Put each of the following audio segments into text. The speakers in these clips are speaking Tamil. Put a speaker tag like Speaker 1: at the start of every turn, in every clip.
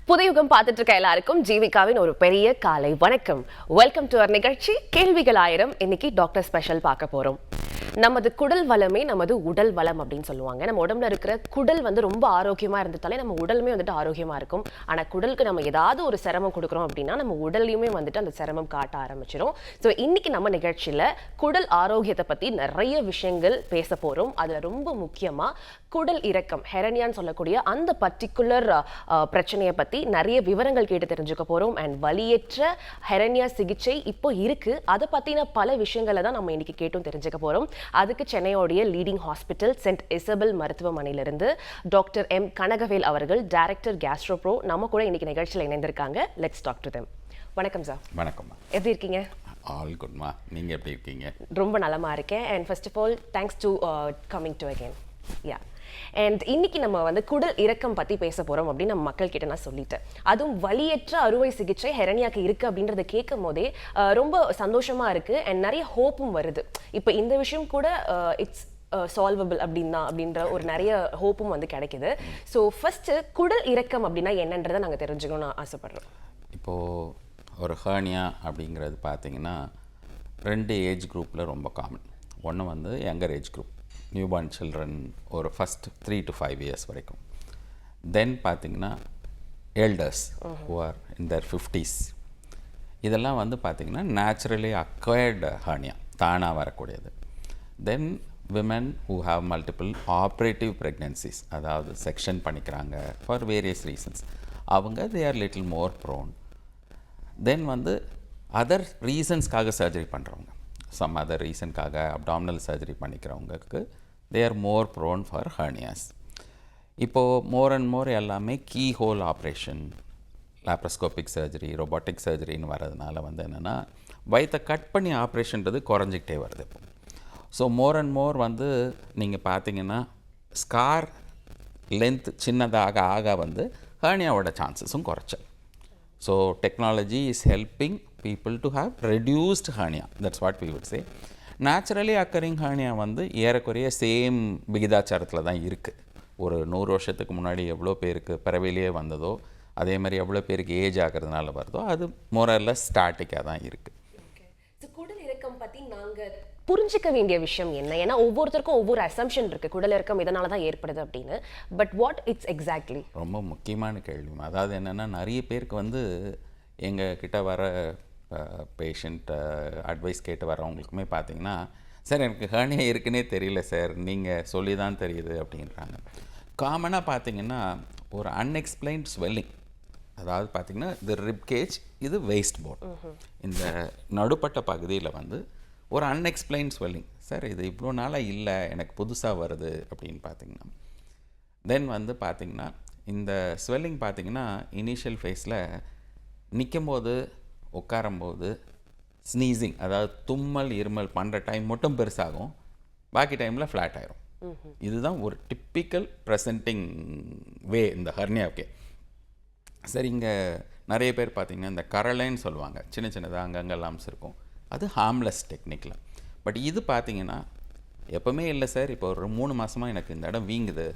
Speaker 1: புதையுகம் பார்த்துட்டு இருக்க எல்லாருக்கும் ஜீவிகாவின் ஒரு பெரிய காலை வணக்கம். வெல்கம் டு அவர் நிகழ்ச்சி கேள்விகள் ஆயிரம். இன்னைக்கு டாக்டர் ஸ்பெஷல் பார்க்க போறோம். நமது குடல் வளமே நமது உடல் வளம் அப்படின்னு சொல்லுவாங்க. நம்ம உடம்புல இருக்கிற குடல் ரொம்ப ஆரோக்கியமா இருந்ததாலே நம்ம உடலுமே ஆரோக்கியமா இருக்கும். ஆனா குடலுக்கு நம்ம ஏதாவது ஒரு சிரமம் கொடுக்குறோம் அப்படின்னா நம்ம உடல்லையுமே அந்த சிரமம் காட்ட ஆரம்பிச்சிடும். ஸோ இன்னைக்கு நம்ம நிகழ்ச்சியில குடல் ஆரோக்கியத்தை பத்தி நிறைய விஷயங்கள் பேச போறோம். அதுல ரொம்ப முக்கியமா குடல் இறக்கம் ஹெரனியான்னு சொல்லக்கூடிய அந்த பர்டிகுலர் பிரச்சனையை பத்தி நிறைய விவரங்கள் கேட்டு தெரிஞ்சுக்க போறோம். அண்ட் வலியற்ற ஹெரனியா சிகிச்சை இப்போ இருக்கு, அதை பத்தின பல விஷயங்களை தான் நம்ம இன்னைக்கு கேட்டும் தெரிஞ்சுக்க போறோம். அதுக்கு சென்னையோடைய லீடிங் ஹாஸ்பிட்டல் சென்ட் இசபெல் மருத்துவமனையிலிருந்து டாக்டர் எம் கனகவேல் அவர்கள் டைரக்டர் கேஸ்ட்ரோப்ரோ நம்ம கூட இன்னைக்கு நிகழ்ச்சியில் இணைந்திருக்காங்க. Let's talk to them. வணக்கம் சார்.
Speaker 2: வணக்கம்.
Speaker 1: எப்படி இருக்கீங்க?
Speaker 2: ஆல் குட்மா. நீங்க எப்படி இருக்கீங்க?
Speaker 1: ரொம்ப நலமா இருக்கேன். And first of all thanks to coming to again. Yeah அண்ட் இன்னைக்கு நம்ம குடல் இறக்கம் பத்தி பேச போறோம் அப்படின்னு நம்ம மக்கள் கிட்ட நான் சொல்லிட்டேன். அதுவும் வலியற்ற அறுவை சிகிச்சை ஹெரனியாக்கு இருக்கு அப்படின்றத கேட்கும் போதே ரொம்ப சந்தோஷமா இருக்கு. அண்ட் நிறைய ஹோப்பும் வருது. இப்போ இந்த விஷயம் கூட இட்ஸ் சால்வபிள் அப்படின்ற ஒரு நிறைய ஹோப்பும் கிடைக்குது. ஸோ ஃபர்ஸ்ட் குடல் இறக்கம் அப்படின்னா என்னன்றதை நாங்கள் தெரிஞ்சுக்கணும்னு ஆசைப்படுறோம்.
Speaker 2: இப்போது ஒரு ஹெர்னியா அப்படிங்கிறது பார்த்தீங்கன்னா 2 ஏஜ் குரூப்பில் ரொம்ப காமன். ஒன்று younger age group, newborn children, ஒரு ஃபஸ்ட் 3 to 5 years வரைக்கும். தென் பார்த்தீங்கன்னா elders who are in their 50s. இதெல்லாம் பார்த்தீங்கன்னா நேச்சுரலி அக்வயர்டு ஹெர்னியா, தானாக வரக்கூடியது. Then women who have multiple operative pregnancies, அதாவது செக்ஷன் பண்ணிக்கிறாங்க ஃபார் வேரியஸ் ரீசன்ஸ், அவங்க they are little more prone. Then other ரீசன்ஸ்க்காக சர்ஜரி பண்ணுறவங்க, சம் அதர் ரீசனுக்காக அப்டாமினல் சர்ஜரி பண்ணிக்கிறவங்களுக்கு they are more prone for hernias. இப்போது மோர் அண்ட் மோர் எல்லாமே keyhole operation, laparoscopic surgery, robotic சர்ஜரின்னு வர்றதுனால என்னென்னா வயிற்றை கட் பண்ணி ஆப்ரேஷன்றது குறைஞ்சிக்கிட்டே வருது. இப்போ ஸோ மோர் அண்ட் மோர் நீங்கள் பார்த்தீங்கன்னா ஸ்கார் லென்த் சின்னதாக ஆக ஹெர்னியாவோட சான்சஸும் குறைச்சல். So technology is helping people to have reduced hernia. That's what we would say. Naturally occurring hernia ஏறக்குறைய சேம் விகிதாச்சாரத்தில் தான் இருக்குது. ஒரு 100 வருஷத்துக்கு முன்னாடி எவ்வளோ பேருக்கு பிறவிலேயே வந்ததோ அதே மாதிரி எவ்வளோ பேருக்கு ஏஜ் ஆகிறதுனால வருதோ அது மோரல்லஸ் ஸ்டாட்டிக்காக தான் இருக்குது.
Speaker 1: குடல் இறக்கம் பற்றி நாங்கள் புரிஞ்சிக்க வேண்டிய விஷயம் என்ன? ஏன்னா ஒவ்வொருத்தருக்கும் ஒவ்வொரு அசம்ஷன் இருக்குது, குடல் இறக்கம் இதனால தான் ஏற்படுது அப்படின்னு. But what it's exactly?
Speaker 2: ரொம்ப முக்கியமான கேள்வி. அதாவது என்னென்னா நிறைய பேருக்கு எங்கள் கிட்ட வர பேஷண்ட் அட்வைஸ் கேட்டு வரவங்களுக்குமே பார்த்தீங்கன்னா, சார் எனக்கு ஹெர்னியா இருக்குன்னே தெரியல சார், நீங்கள் சொல்லி தான் தெரியுது அப்படின்றாங்க. காமனாக பார்த்தீங்கன்னா ஒரு அன்எக்ஸ்பிளைன்ட் ஸ்வெல்லிங், அதாவது பார்த்தீங்கன்னா இது ரிப் கேஜ், இது வெயிஸ்ட் போன், இந்த நடுப்பட்ட பகுதியில் ஒரு அன்எக்ஸ்பிளைன்ட் ஸ்வெல்லிங். சார் இது இவ்வளோ நாளாக இல்லை, எனக்கு புதுசாக வருது அப்படின்னு பார்த்தீங்கன்னா. தென் பார்த்தீங்கன்னா இந்த ஸ்வெல்லிங் பார்த்தீங்கன்னா இனிஷியல் ஃபேஸில் நிற்கும்போது உட்காரும்போது ஸ்னீசிங், அதாவது தும்மல் இருமல் பண்ணுற டைம் மட்டும் பெருசாகும், பாக்கி டைமில் ஃப்ளாட் ஆகிரும். இதுதான் ஒரு டிப்பிக்கல் ப்ரெசன்டிங் வே இந்த ஹெர்னியாவுக்கே. சரி, இங்கே நிறைய பேர் பார்த்திங்கன்னா இந்த கரலைன்னு சொல்லுவாங்க, சின்ன சின்னதாக அங்கங்கே லாம்ஸ் இருக்கும், அது ஹார்ம்லெஸ் டெக்னிக்கில். பட் இது பார்த்திங்கன்னா எப்போவுமே இல்லை சார், இப்போ ஒரு 3 மாதமாக எனக்கு இந்த இடம் வீங்குது,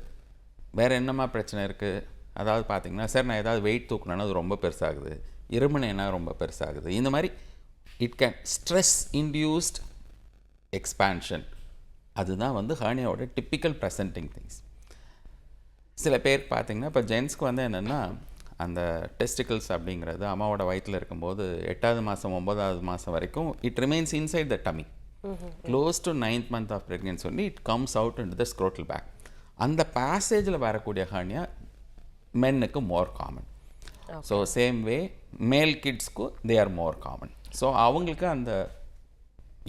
Speaker 2: வேறு என்னமா பிரச்சனை இருக்குது, அதாவது பார்த்திங்கன்னா சார் நான் ஏதாவது வெயிட் தூக்குனேன்னா அது ரொம்ப பெருசாகுது, இருமுனைனா ரொம்ப பெருசாகுது, இந்த மாதிரி it can stress induced expansion. அதுதான் ஹெர்னியாவோட டிப்பிக்கல் ப்ரெசன்டிங் திங்ஸ். சில பேர் பார்த்திங்கன்னா இப்போ ஜென்ஸ்க்கு என்னென்னா அந்த டெஸ்டிக்கல்ஸ் அப்படிங்கிறது அம்மாவோட வயிற்றில் இருக்கும்போது 8வது மாதம் 9வது மாதம் வரைக்கும் it remains inside the tummy. Close to 9th month of pregnancy சொல்லி it comes out in the scrotal bag. அந்த பேசேஜில் வரக்கூடிய ஹெர்னியா மென்னுக்கு more common. So same way male கிட்ஸ்க்கு they are more common. So அவங்களுக்கு அந்த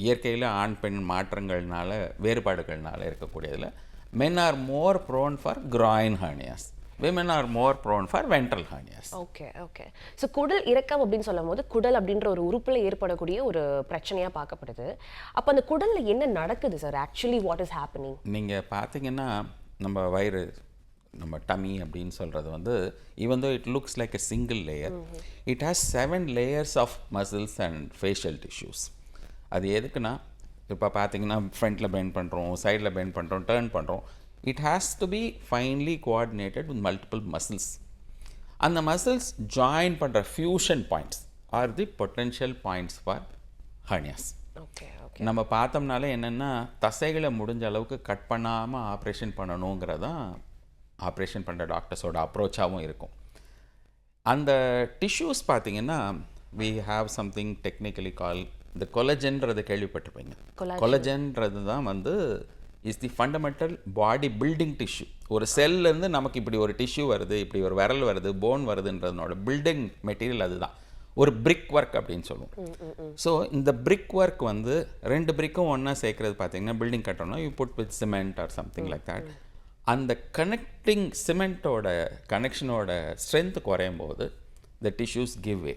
Speaker 2: இயற்கையில் ஆண் பெண் மாற்றங்கள்னால வேறுபாடுகள்னால இருக்கக்கூடியதில் men are more prone for groin hernias, women are more prone for ventral hernias.
Speaker 1: Okay okay. So குடல் இறக்கம் அப்படின்னு சொல்லும் போது குடல் அப்படின்ற ஒரு உறுப்பில் ஏற்படக்கூடிய ஒரு பிரச்சனையாக பார்க்கப்படுது. அப்போ அந்த குடலில் என்ன நடக்குது sir? Actually what is happening?
Speaker 2: நீங்கள் பார்த்தீங்கன்னா நம்ம வயிறு, நம்ம டமி அப்படின்னு சொல்கிறது even though it looks like a single layer, it has 7 layers of muscles and fascial tissues. அது எதுக்குன்னா இப்போ பார்த்தீங்கன்னா ஃப்ரண்ட்டில் பெண்ட் பண்ணுறோம், சைடில் பெண்ட் பண்ணுறோம், டேர்ன் பண்ணுறோம், it has to be finely coordinated with multiple muscles. அந்த மசில்ஸ் ஜாயின் பண்ணுற fusion points are the potential points for hernias.
Speaker 1: Okay okay.
Speaker 2: நம்ம பார்த்தோம்னாலே என்னென்னா தசைகளை முடிஞ்ச அளவுக்கு கட் பண்ணாமல் ஆப்ரேஷன் பண்ணணுங்கிறது தான் ஆப்ரேஷன் பண்ணுற டாக்டர்ஸோட அப்ரோச்சாகவும் இருக்கும். அந்த டிஷ்யூஸ் பார்த்தீங்கன்னா we have something technically called the கொலஜன்றது கேள்விப்பட்டிருப்பீங்க. கொலஜன்றது தான் வந்து is the fundamental body building tissue. ஒரு செல்லேருந்து நமக்கு இப்படி ஒரு டிஷ்யூ வருது, இப்படி ஒரு விரல் வருது, போன் வருதுன்றதுனோட பில்டிங் மெட்டீரியல் அதுதான். ஒரு பிரிக் ஒர்க் அப்படின்னு சொல்லுவோம். ஸோ இந்த பிரிக் ஒர்க் வந்து 2 பிரிக்கும் ஒன்றா சேர்க்கறது பார்த்தீங்கன்னா பில்டிங் கட்டணும், you put with cement or something like that. அந்த கனெக்டிங் சிமெண்ட்டோட கனெக்ஷனோட ஸ்ட்ரென்த் குறையும் போது the tissues give way.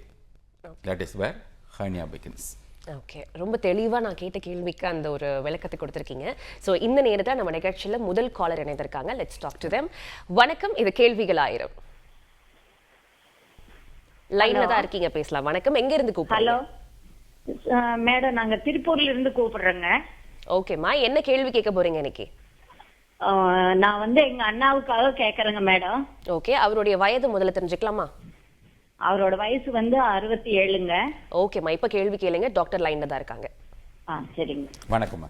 Speaker 2: That is where hernia begins.
Speaker 1: Okay, ரொம்ப தெளிவாக நான் கேட்ட கேள்விக்கு அந்த ஒரு விளக்கத்தை கொடுத்துருக்கீங்க. ஸோ இந்த நேரத்தில் நம்ம நிகழ்ச்சியில் முதல் காலர் இணைந்திருக்காங்க. Let's talk to them. வணக்கம், இது கேள்விகள் ஆயிரம். லைன்ல தான் இருக்கீங்க, பேசலாம். வணக்கம், எங்க இருந்து கூப்பிடுறீங்க?
Speaker 3: ஹலோ மேடம், நாங்க திருப்பூர்ல இருந்து கூப்பிடுறோங்க.
Speaker 1: ஓகேம்மா, என்ன கேள்வி கேட்க போறீங்க இன்னைக்கு?
Speaker 3: நான் வந்து எங்க அண்ணாவுக்காக கேக்குறேங்க மேடம்.
Speaker 1: ஓகே, அவருடைய வயது முதல்ல தெரிஞ்சுக்கலாமா?
Speaker 3: அவரோட வயசு வந்து 67ங்க.
Speaker 1: ஓகேம்மா, இப்ப கேள்வி கேளுங்க. டாக்டர் லைன்ல தான் இருக்காங்க.
Speaker 3: சரிங்க.
Speaker 2: வணக்கம்மா.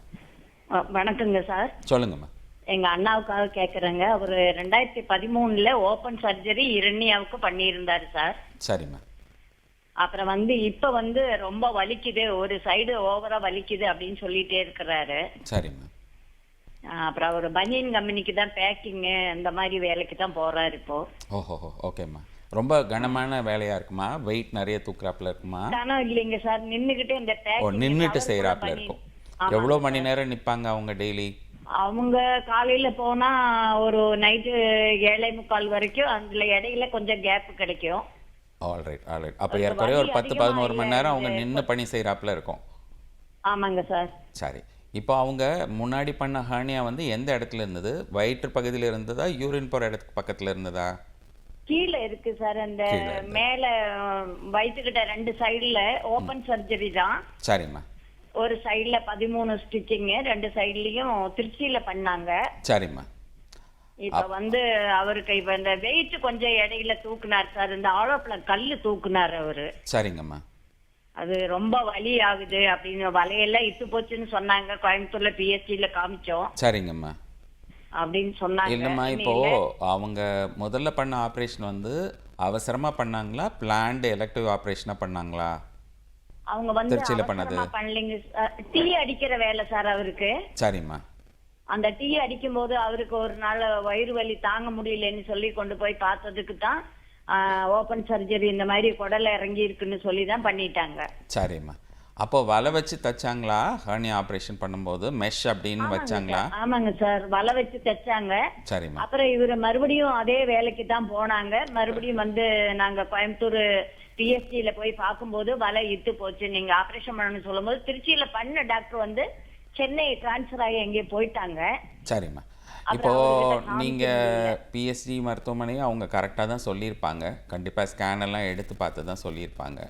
Speaker 3: வணக்கங்க சார்.
Speaker 2: சொல்லுங்கம்மா.
Speaker 3: எங்க அண்ணாவுக்காக கேக்குறேங்க. அவரு 2013ல ஓபன் சர்ஜரி இரண்யாவுக்கு பண்ணியிருந்தாரு சார்.
Speaker 2: சரிம்மா.
Speaker 3: அப்புறம் வந்து இப்ப வந்து ரொம்ப வலிக்குது, ஒரு சைடு ஓவரா வலிக்குது அப்படின்னு சொல்லிட்டே இருக்கிறாரு.
Speaker 2: சரிம்மா.
Speaker 3: அப்புறம் அவர் பனியன் கம்பெனிக்கு தான் பேக்கிங் அந்த மாதிரி வேலைக்கு தான் போறாரு இப்போ.
Speaker 2: ஓஹோ, ஓகேம்மா. ரொம்ப கனமான வேலையா இருக்குமா? வெயிட் நிறைய தூக்குறாப்புல இருக்குமா?
Speaker 3: தானா இல்லைங்க சார், நின்னுகிட்டே இந்த பேக்கிங்
Speaker 2: நின்னுட்டு செய்யறாப்புல இருக்கும். எவ்வளவு மணி நேரம் நிப்பாங்க அவங்க டெய்லி?
Speaker 3: அவங்க காலையில போனா ஒரு நைட்டு 7:45 வரைக்கும், அதுல இடையில கொஞ்சம் கேப் கிடைக்கும்.
Speaker 2: ஆல்ரைட். அப்ப ஏற்கனவே ஒரு 10-11 மணி நேரம் அவங்க நின்று பணி செய்யறாப்புல இருக்கும்.
Speaker 3: ஆமாங்க சார்.
Speaker 2: சரி, இப்போ அவங்க முன்னாடி பண்ண ஹர்னியா வந்து எந்த இடத்துல இருந்தது? வயிற்று பகுதியில் இருந்ததா, யூரின் போற இடத்துக்கு பக்கத்துல இருந்ததா?
Speaker 3: கீழே இருக்கு சார், அந்த மேல வயிற்றுக்கிட்ட 2 சைடுல ஓபன் சர்ஜரி தான்.
Speaker 2: சரிம்மா.
Speaker 3: ஒரு சைடுல 13 ஸ்டிச்சிங், 2 சைடுலயும் திருச்சியில பண்ணாங்க.
Speaker 2: சரிம்மா.
Speaker 3: இப்ப வந்து அவருக்கு இப்ப இந்த வெயிட் கொஞ்சம் இடையில தூக்குனார் சார், இந்த ஆழோப்ல கல்லு தூக்குனார் அவரு.
Speaker 2: சரிங்கம்மா.
Speaker 3: அது ரொம்ப வலி ஆகுது அப்படின்னு, வலையெல்லாம் இட்டு போச்சுன்னு சொன்னாங்க. கோயம்புத்தூர்ல பிஎஸ்சில காமிச்சோம்.
Speaker 2: சரிங்கம்மா.
Speaker 3: அப்படின்னு சொன்னாங்க.
Speaker 2: இல்லம்மா, இப்போ அவங்க முதல்ல பண்ண ஆப்ரேஷன் வந்து அவசரமா பண்ணாங்களா, பிளான்டு எலெக்டிவ் ஆப்ரேஷனா பண்ணாங்களா?
Speaker 3: அவங்க வந்து
Speaker 2: திருச்சியில பண்ணது
Speaker 3: பண்ணலங்க. டீ அடிக்கிற வேலை சார் அவருக்கு.
Speaker 2: சரிம்மா.
Speaker 3: அந்த டீ அடிக்கும் போது அவருக்கு ஒரு நாள் வயிறு வலி தாங்க முடியலன்னு சொல்லி கொண்டு போய் பார்த்ததுக்கு தான் ஓபன் சர்ஜரி இந்த மாதிரி குடல இறங்கி இருக்குன்னு சொல்லி தான் பண்ணிட்டாங்க.
Speaker 2: சரிம்மா. அப்போ வலை வச்சு தச்சாங்களா ஹர்னியா ஆபரேஷன் பண்ணும்போது? மெஷ் அப்படின்னு வச்சாங்களா?
Speaker 3: ஆமாங்க சார், வலை வச்சு தச்சாங்க.
Speaker 2: சரிம்மா.
Speaker 3: அப்புறம் இவரு மறுபடியும் அதே வேலைக்கு தான் போனாங்க. மறுபடியும் வந்து நாங்க கோயம்புத்தூர் பிஎஸ்சியில போய் பார்க்கும்போது வலை இட்டு போச்சு, நீங்க ஆபரேஷன் பண்ணணும்னு சொல்லும்போது திருச்சியில பண்ண டாக்டர் வந்து சென்னை டிரான்ஸ்ஃபர் ஆகி எங்கேயே போயிட்டாங்க.
Speaker 2: சரிம்மா. இப்போ நீங்க பிஎஸ்டி மருத்துவமனையை அவங்க கரெக்டாக தான் சொல்லியிருப்பாங்க, கண்டிப்பாக ஸ்கேன் எல்லாம் எடுத்து பார்த்து தான் சொல்லியிருப்பாங்க.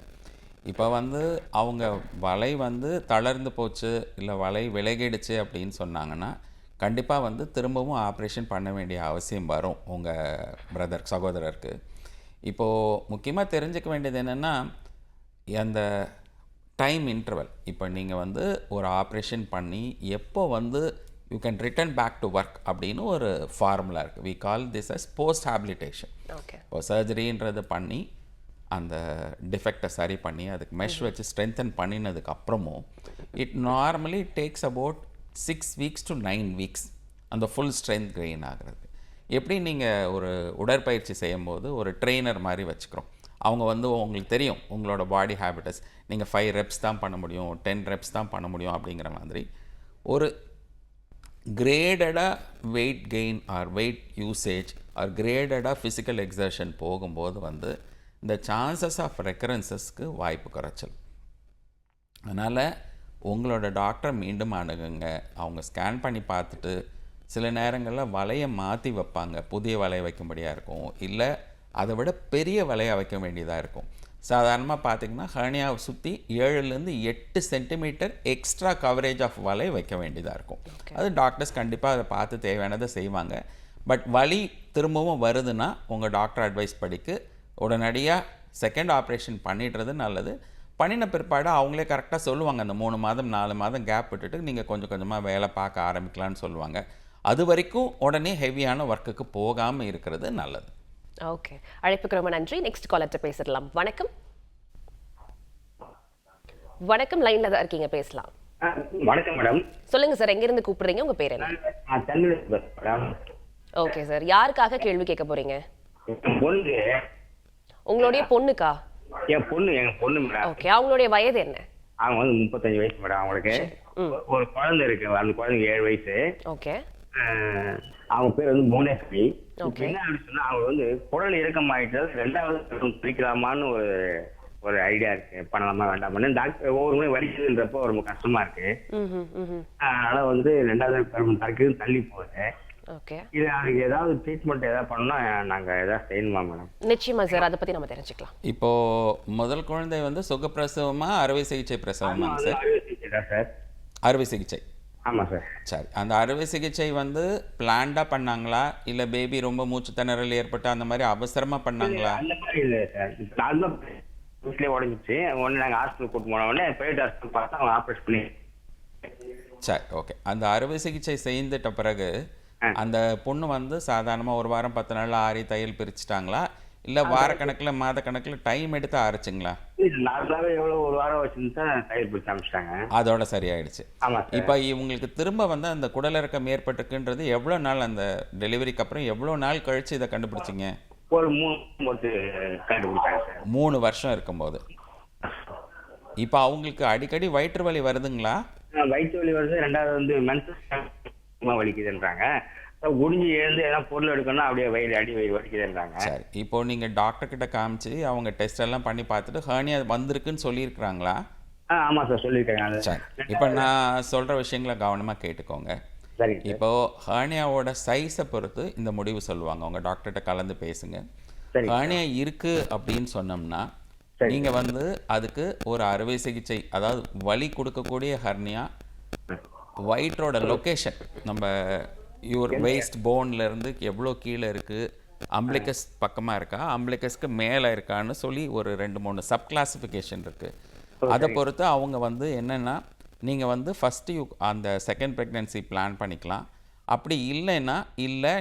Speaker 2: இப்போ வந்து அவங்க வலை வந்து தளர்ந்து போச்சு, இல்லை வலை விலகிடுச்சு அப்படின்னு சொன்னாங்கன்னா கண்டிப்பாக வந்து திரும்பவும் ஆப்ரேஷன் பண்ண வேண்டிய அவசியம் வரும் உங்கள் சகோதரருக்கு. இப்போது முக்கியமாக தெரிஞ்சுக்க வேண்டியது என்னென்னா, அந்த டைம் இன்டர்வல். இப்போ நீங்கள் வந்து ஒரு ஆப்ரேஷன் பண்ணி எப்போ வந்து you can return back to work அப்படின்னு ஒரு ஃபார்முலா இருக்குது. We call this as post habilitation. இப்போ சர்ஜரின்றது பண்ணி அந்த டிஃபெக்டை சரி பண்ணி அதுக்கு மெஷ் வச்சு ஸ்ட்ரென்தன் பண்ணினதுக்கு அப்புறமும் it normally tax about 6 weeks to 9 weeks அந்த ஃபுல் ஸ்ட்ரென்த் கெயின் ஆகிறது. எப்படி நீங்கள் ஒரு உடற்பயிற்சி செய்யும்போது ஒரு ட்ரெயினர் மாதிரி வச்சுக்கிறோம். அவங்க வந்து உங்களுக்கு தெரியும் உங்களோட பாடி ஹேபிட்டஸ், நீங்கள் 5 reps தான் பண்ண முடியும், 10 reps தான் பண்ண முடியும் அப்படிங்கிற மாதிரி ஒரு கிரேடடாக weight gain or weight usage or கிரேடடாக ஃபிசிக்கல் எக்ஸர்ஷன் போகும்போது வந்து இந்த சான்சஸ் ஆஃப் ரெக்கரன்சஸ்க்கு வாய்ப்பு குறைச்சல். அதனால் உங்களோட டாக்டரை மீண்டும் அணுகுங்க. அவங்க ஸ்கேன் பண்ணி பார்த்துட்டு சில நேரங்களில் வலையை மாற்றி வைப்பாங்க, புதிய வலையை வைக்கும்படியாக இருக்கும், இல்லை அதை விட பெரிய வலையை வைக்க வேண்டியதாக இருக்கும். சாதாரணமாக பார்த்திங்கன்னா ஹர்னியாவை சுற்றி 7-8 சென்டிமீட்டர் எக்ஸ்ட்ரா கவரேஜ் ஆஃப் வலை வைக்க வேண்டியதாக இருக்கும். அது டாக்டர்ஸ் கண்டிப்பாக அதை பார்த்து தேவையானதை செய்வாங்க. பட் வலி திரும்பவும் வருதுன்னா உங்கள் டாக்டர் அட்வைஸ் படிக்கு உடனடியாக செகண்ட் ஆப்ரேஷன் பண்ணிடுறது நல்லது. பண்ணின பிற்பாடு அவங்களே கரெக்டாக சொல்லுவாங்க, அந்த 3 மாதம் 4 மாதம் கேப் விட்டுட்டு நீங்கள் கொஞ்சம் கொஞ்சமாக வேலை பார்க்க ஆரம்பிக்கலான்னு சொல்லுவாங்க. அது வரைக்கும் உடனே ஹெவியான ஒர்க்குக்கு போகாமல் இருக்கிறது நல்லது.
Speaker 1: ஓகே, அழைப்புக்கு ரொம்ப நன்றி. நெக்ஸ்ட் காலர்ட்ட பேசிடலாம். வணக்கம். வணக்கம், லைன்ல தான் இருக்கீங்க, பேசலாம்.
Speaker 4: வணக்கம் மேடம்.
Speaker 1: சொல்லுங்க சார், எங்க இருந்து கூப்பிடுறீங்க, உங்க பேர் என்ன?
Speaker 4: மேடம்.
Speaker 1: ஓகே சார், யாருக்காக கேள்வி கேட்க போறீங்க?
Speaker 4: என் பொண்ணு.
Speaker 1: உங்களுடைய பொண்ணுக்கா?
Speaker 4: என் பொண்ணு மேடம்.
Speaker 1: ஓகே, அவங்களுடைய வயது என்ன?
Speaker 4: அவங்க வந்து 35 வயசு மேடம். அவங்களுக்கு ஒரு குழந்தை இருக்கு. அந்த குழந்தைக்கு 7 வயசு.
Speaker 1: ஓகே.
Speaker 4: அவங்க பேர் வந்து புவனேஸ்வரி.
Speaker 1: Okay.
Speaker 4: என்ன அப்படின்னு சொன்னா அவங்க வந்து குடல் இறக்கம் ஆயிட்டு 2வது பிரிக்கலாமான்னு ஒரு ஐடியா இருக்கு. பண்ணலாமா வேண்டாமான்னு டாக்டர் ஒவ்வொரு முறை வலிக்குதுன்றப்போ ரொம்ப கஷ்டமா இருக்கு. அதனால வந்து 2வது தரக்கு தள்ளி போகுது.
Speaker 1: ஓகே.
Speaker 4: இது அதுக்கு ஏதாவது ட்ரீட்மெண்ட் ஏதாவது பண்ணா நாங்க ஏதாவது செய்யணுமா மேடம்?
Speaker 1: நிச்சயமா சார், அதை பத்தி நம்ம தெரிஞ்சுக்கலாம்.
Speaker 2: இப்போ முதல் குழந்தை வந்து சுகப்பிரசவமா அறுவை சிகிச்சை பிரசவமாங்க சார்?
Speaker 4: அறுவை சிகிச்சை தான் சார்.
Speaker 2: அறுவை சிகிச்சை.
Speaker 4: ஆமாம் சார்.
Speaker 2: சரி, அந்த அறுவை சிகிச்சை வந்து பிளான்டாக பண்ணாங்களா இல்லை பேபி ரொம்ப மூச்சு திணறல் ஏற்பட்டு அந்த மாதிரி அவசரமாக பண்ணாங்களா?
Speaker 4: அந்த மாதிரி இல்லை சார். நார்மலாக வீட்டிலே உடஞ்சிச்சு. உடனே நாங்கள் ஹாஸ்பிட்டல் கூட்டு போன உடனே பிரைவேட் ஹாஸ்பிட்டல் பார்த்தா அவங்க ஆப்ரேட் பண்ணி.
Speaker 2: சரி, ஓகே. அந்த அறுவை சிகிச்சை செய்துட்ட பிறகு அந்த பொண்ணு வந்து சாதாரணமாக ஒரு வாரம் 10 நாள் ஆறி தையல் பிரிச்சுட்டாங்களா இல்லை வாரக்கணக்கில் மாதக்கணக்கில் டைம் எடுத்து ஆரம்பிச்சிங்களா?
Speaker 4: நார்மலாகவே எவ்வளோ ஒரு வாரம் வச்சுருந்தா தையல் பிரிச்சு அமைச்சிட்டாங்க.
Speaker 2: அதோட சரியாயிடுச்சு.
Speaker 4: ஆமாம் சார்.
Speaker 2: இப்போ இவங்களுக்கு திரும்ப வந்து அந்த குடலிறக்கம் ஏற்பட்டிருக்குன்றது எவ்வளோ நாள், அந்த டெலிவரிக்கு அப்புறம் எவ்வளோ நாள் கழிச்சு இதை கண்டுபிடிச்சிங்க?
Speaker 4: ஒரு 3 வருஷம் கண்டுபிடிச்சாங்க சார்.
Speaker 2: 3 வருஷம் இருக்கும்போது. இப்போ அவங்களுக்கு அடிக்கடி வயிற்று வலி வருதுங்களா?
Speaker 4: வயிற்று வலி வருது. 2வது வந்து மென்சஸ் வலிக்குதுன்றாங்க. குடிஞ்சு எழுந்து எதாவது பொருள் எடுக்கணும்னா அப்படியே வயிறு வலிக்குதுன்றாங்க.
Speaker 2: சரி, இப்போ நீங்கள் டாக்டர் கிட்ட காமிச்சு அவங்க டெஸ்ட் எல்லாம் பண்ணி பார்த்துட்டு ஹர்னியா வந்திருக்குன்னு சொல்லியிருக்கிறாங்களா?
Speaker 4: ஆமாம் சார், சொல்லியிருக்காங்க.
Speaker 2: சரி, இப்போ நான் சொல்கிற விஷயங்களை கவனமாக கேட்டுக்கோங்க.
Speaker 4: சரி.
Speaker 2: இப்போ ஹர்னியாவோட சைஸை பொறுத்து இந்த முடிவு சொல்லுவாங்க. உங்கள் டாக்டர்கிட்ட கலந்து பேசுங்க. ஹர்னியா இருக்குது அப்படின்னு சொன்னோம்னா நீங்கள் வந்து அதுக்கு ஒரு அறுவை சிகிச்சை, அதாவது வலி கொடுக்கக்கூடிய ஹர்னியா, வயிற்றோட லொக்கேஷன், நம்ம வெயிஸ்ட் போன்லேருந்து எவ்வளோ கீழே இருக்குது, அம்பிளிகஸ் பக்கமாக இருக்கா, அம்பிளிகஸ்க்கு மேலே இருக்கான்னு சொல்லி ஒரு 2-3 சப் கிளாசிஃபிகேஷன் இருக்குது. அதை பொறுத்து அவங்க வந்து என்னென்னா நீங்கள் வந்து ஃபஸ்ட்டு அந்த செகண்ட் ப்ரெக்னென்சி பிளான் பண்ணிக்கலாம். அப்படி இல்லைன்னா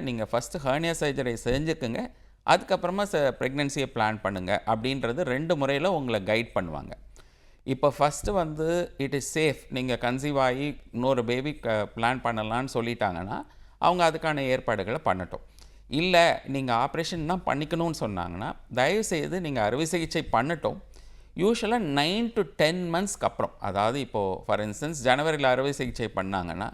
Speaker 2: நீங்கள் ஃபஸ்ட்டு ஹர்னியா சர்ஜரி செஞ்சுக்குங்க, அதுக்கப்புறமா ப்ரெக்னென்சியை பிளான் பண்ணுங்கள் அப்படின்றது 2 முறையில் உங்களை கைட் பண்ணுவாங்க. இப்போ ஃபஸ்ட்டு வந்து இட் இஸ் சேஃப், நீங்கள் கன்சீவ் ஆகி இன்னொரு பேபி பிளான் பண்ணலான்னு சொல்லிட்டாங்கன்னா அவங்க அதுக்கான ஏற்பாடுகளை பண்ணட்டும். இல்லை நீங்கள் ஆப்ரேஷன் தான் பண்ணிக்கணும்னு சொன்னாங்கன்னா தயவுசெய்து நீங்கள் அறுவை சிகிச்சை பண்ணட்டும். யூஸ்வலாக 9 to 10 monthsக்கு அப்புறம், அதாவது இப்போது ஃபார் இன்ஸ்டன்ஸ் ஜனவரியில் அறுவை சிகிச்சை பண்ணாங்கன்னா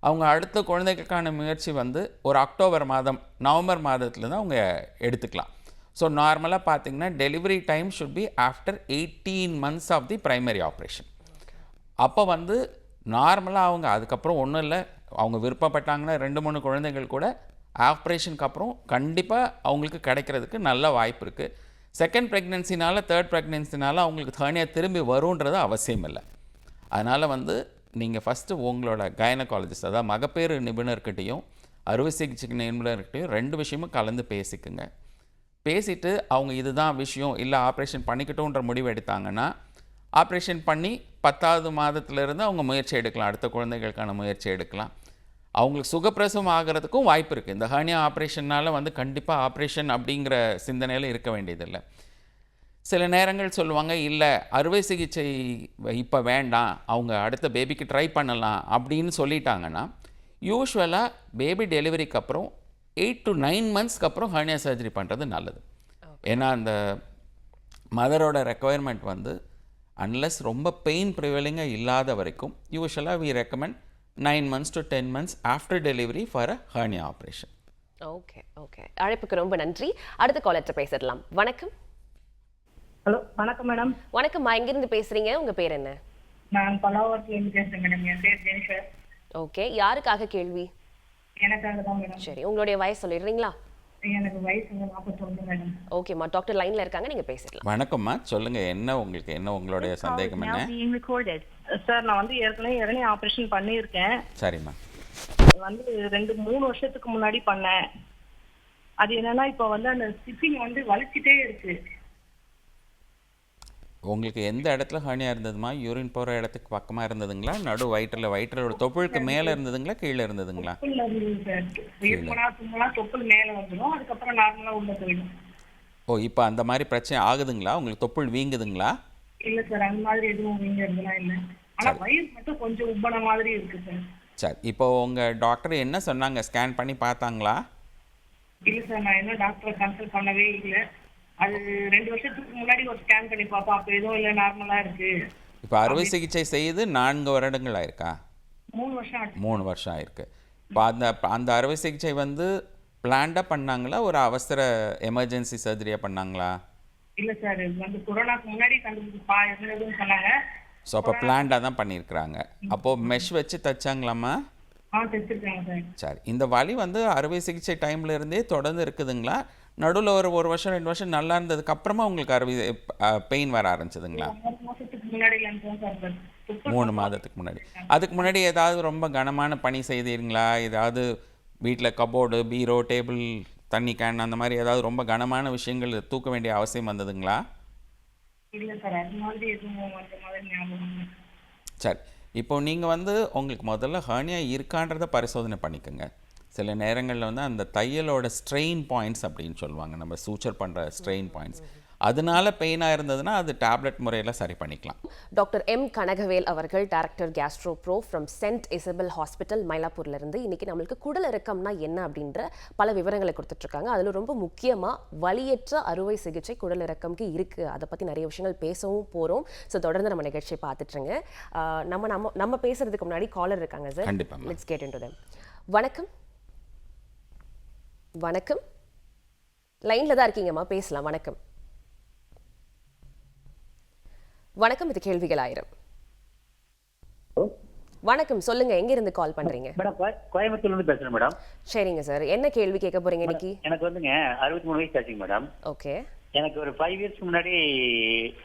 Speaker 2: அவங்க அடுத்த குழந்தைகளுக்கான முயற்சி வந்து ஒரு அக்டோபர் மாதம் நவம்பர் மாதத்தில் தான் அவங்க எடுத்துக்கலாம். ஸோ நார்மலாக பார்த்தீங்கன்னா delivery time should be after 18 months of the primary operation. அப்போ வந்து நார்மலாக அவங்க அதுக்கப்புறம் ஒன்றும் இல்லை, அவங்க விருப்பப்பட்டாங்கன்னா 2-3 குழந்தைகள் கூட ஆப்ரேஷனுக்கு அப்புறம் கண்டிப்பாக அவங்களுக்கு கிடைக்கிறதுக்கு நல்ல வாய்ப்பு இருக்குது. செகண்ட் ப்ரெக்னென்சினால் 3rd ப்ரெக்னென்சினால் அவங்களுக்கு ஹர்னியா திரும்பி வரும்ன்றது அவசியம் இல்லை. அதனால் வந்து நீங்கள் ஃபஸ்ட்டு உங்களோட கைனகாலஜிஸ்ட், அதாவது மகப்பேறு நிபுணர்கிட்டையும் அறுவை சிகிச்சை நிபுணர்கிட்டையும் 2 விஷயமும் கலந்து பேசிக்குங்க. பேசிவிட்டு அவங்க இதுதான் விஷயம், இல்லை ஆப்ரேஷன் பண்ணிக்கிட்டோன்ற முடிவு எடுத்தாங்கன்னா ஆப்ரேஷன் பண்ணி 10வது மாதத்துலேருந்து அவங்க முயற்சி எடுக்கலாம், அடுத்த குழந்தைகளுக்கான முயற்சி எடுக்கலாம். அவங்களுக்கு சுகப்பிரசவம் ஆகிறதுக்கும் வாய்ப்பு இருக்குது. இந்த ஹர்னியா ஆப்ரேஷனால் வந்து கண்டிப்பாக ஆப்ரேஷன் அப்படிங்கிற சிந்தனையில் இருக்க வேண்டியதில்லை. சில நேரங்கள் சொல்லுவாங்க, இல்லை அறுவை சிகிச்சை இப்போ வேண்டாம், அவங்க அடுத்த பேபிக்கு ட்ரை பண்ணலாம் அப்படின்னு சொல்லிட்டாங்கன்னா யூஸ்வலாக பேபி டெலிவரிக்கு அப்புறம் 8 to 9 monthsக்கு அப்புறம் ஹர்னியா சர்ஜரி பண்ணுறது நல்லது. ஏன்னா அந்த மதரோட ரெக்குவயர்மெண்ட் வந்து அன்லெஸ் ரொம்ப பெயின் ப்ரிவலிங்காக இல்லாத வரைக்கும் யூஸ்வலாக we recommend 9 months to 10 months after delivery for a hernia operation.
Speaker 1: Okay. அழைப்புக்கு ரொம்ப நன்றி. அடுத்த காலர்ட்ட பேசிடலாம். வணக்கம்.
Speaker 5: ஹலோ, வணக்கம் மேடம்.
Speaker 1: வணக்கம்மா, எங்கிருந்து பேசுறீங்க, உங்க பேர் என்ன?
Speaker 5: நான் பல்லாவரத்துலேருந்து பேசுறேன் மேடம். என் பேர் ஜெனிஃபர்.
Speaker 1: ஓகே, யாருக்காக கேள்வி?
Speaker 5: எனக்காக தான் மேடம்.
Speaker 1: சரி, உங்களுடைய வயசு சொல்லிடுறீங்களா?
Speaker 5: எனக்கு வயசு 41 மேடம்.
Speaker 1: ஓகேம்மா, டாக்டர் லைன்ல இருக்காங்க, நீங்க பேசிடலாம்.
Speaker 2: வணக்கம்மா, சொல்லுங்கள். என்ன உங்களுடைய சந்தேகம் என்ன?
Speaker 5: சார், நான் வந்து ஏற்கனவே ஆப்ரேஷன் பண்ணியிருக்கேன்.
Speaker 2: சரிம்மா.
Speaker 5: வந்து 2-3 வருஷத்துக்கு முன்னாடி பண்ணேன். அது என்னன்னா இப்போ வந்து அந்த ஸ்டிச்சிங் வந்து வலிச்சிட்டே இருக்கு.
Speaker 2: உங்களுக்கு எந்த இடத்துல ஹர்னியா இருந்ததுமா? யூரின் போகிற இடத்துக்கு பக்கமாக இருந்ததுங்களா, நடு வயிற்றோட தொப்புளுக்கு மேலே இருந்ததுங்களா, கீழே இருந்ததுங்களா?
Speaker 5: தொப்புள்ல இருந்தது சார். இருமலா தும்மலா தொப்புள் மேல வந்துடும், அதுக்கப்புறம் நார்மலா உள்ள போயிடும்.
Speaker 2: ஓ, இப்போ அந்த மாதிரி பிரச்சனை ஆகுதுங்களா? உங்களுக்கு தொப்புள் வீங்குதுங்களா?
Speaker 5: இல்ல சார், அந்த மாதிரி எதுவும் நீங்க இருந்தெல்லாம் இல்லை. ஆனா வயிறு மட்டும் கொஞ்சம் உப்பன மாதிரி இருக்கு சார்.
Speaker 2: சரி, இப்போ உங்கள் டாக்டர் என்ன சொன்னாங்க? ஸ்கேன் பண்ணி பார்த்தாங்களா?
Speaker 5: இல்ல சார், நான் என்ன டாக்டரை கன்சல்ட் பண்ணவே இல்லை. அது 2 வருஷத்துக்கு முன்னாடி ஒரு ஸ்கேன் பண்ணி பார்த்தோம், அப்போ எதுவும் இல்லை, நார்மலா இருக்கு.
Speaker 2: இப்போ அறுவை சிகிச்சை செய்து 4 வருடங்கள் ஆயிருக்கா?
Speaker 5: 3 வருஷம் ஆச்சு.
Speaker 2: 3 வருஷம் ஆயிருக்கு. இப்போ அந்த அறுவை சிகிச்சை வந்து பிளான்டாக பண்ணாங்களா, ஒரு அவசர எமர்ஜென்சி சர்ஜரியாக பண்ணாங்களா?
Speaker 5: இல்ல சார், இது வந்து கொரோனாக்கு முன்னாடி கண்டுபிடிச்சு இருந்ததுன்னு சொன்னாங்க.
Speaker 2: ஸோ அப்போ பிளான்டாக தான் பண்ணியிருக்கிறாங்க. அப்போது மெஷ் வச்சு தைச்சாங்களாம்மா?
Speaker 5: தைச்சிருக்காங்க சார்.
Speaker 2: சரி, இந்த வலி வந்து அறுவை சிகிச்சை டைம்ல இருந்தே தொடர்ந்து இருக்குதுங்களா? நடுவில் ஒரு வருஷம் 2 வருஷம் நல்லா இருந்ததுக்கு அப்புறமா உங்களுக்கு பெயின் வர ஆரம்பிச்சதுங்களா?
Speaker 5: 3 மாசத்துக்கு முன்னாடி சார்.
Speaker 2: 3 மாதத்துக்கு முன்னாடி. அதுக்கு முன்னாடி ஏதாவது ரொம்ப கனமான பணி செய்தீங்களா? ஏதாவது வீட்டில் கபோர்டு, பீரோ, டேபிள், தண்ணி கேன் அந்த மாதிரி ஏதாவது ரொம்ப கனமான விஷயங்கள் தூக்க வேண்டிய அவசியம் வந்ததுங்களா?
Speaker 5: இல்ல சார், அது மாதிரி எதுவும் அந்த மாதிரி ஞாபகம் இல்லை.
Speaker 2: சரி, இப்போ நீங்கள் வந்து உங்களுக்கு முதல்ல ஹர்னியா இருக்கான்றதை பரிசோதனை பண்ணிக்கோங்க. சில நேரங்களில் வந்து அந்த தையலோட ஸ்ட்ரெயின் பாயிண்ட்ஸ் அப்படின்னு சொல்லுவாங்க, நம்ம சூச்சர் பண்ணுற ஸ்ட்ரெயின் பாயிண்ட்ஸ், அதனால பெயினாக இருந்ததுன்னா அது டேப்லெட் முறையில் சரி பண்ணிக்கலாம்.
Speaker 1: டாக்டர் எம் கனகவேல் அவர்கள் director gastro pro from send Isabel hospital மயிலாப்பூர்லேருந்து இன்றைக்கி நம்மளுக்கு குடல் இறக்கம்னா என்ன அப்படின்ற பல விவரங்களை கொடுத்துட்ருக்காங்க. அதில் ரொம்ப முக்கியமாக வலியற்ற அறுவை சிகிச்சை குடல் இறக்கம்க்கு இருக்குது. அதை பற்றி நிறைய விஷயங்கள் பேசவும் போகிறோம். ஸோ தொடர்ந்து நம்ம நிகழ்ச்சியை பார்த்துட்ருங்க. நம்ம பேசுகிறதுக்கு முன்னாடி காலர் இருக்காங்க சார்.
Speaker 2: கண்டிப்பாக.
Speaker 1: Let's get into them. வணக்கம். வணக்கம், லைனில் தான் இருக்கீங்கம்மா, பேசலாம். வணக்கம். வணக்கம், இது கேள்விகள் ஆயிரம். வணக்கம், சொல்லுங்க, எங்க இருந்து கால் பண்றீங்க?
Speaker 6: மேடம், கோயம்புத்தூர்ல இருந்து பேசுறேன் மேடம்.
Speaker 1: சரிங்க சார், என்ன கேள்வி கேட்க போறீங்க இன்னைக்கு?
Speaker 6: எனக்கு வந்துங்க 63 வயசு ஆச்சுங்க மேடம்.
Speaker 1: ஓகே.
Speaker 6: எனக்கு ஒரு 5 இயர்ஸ்க்கு முன்னாடி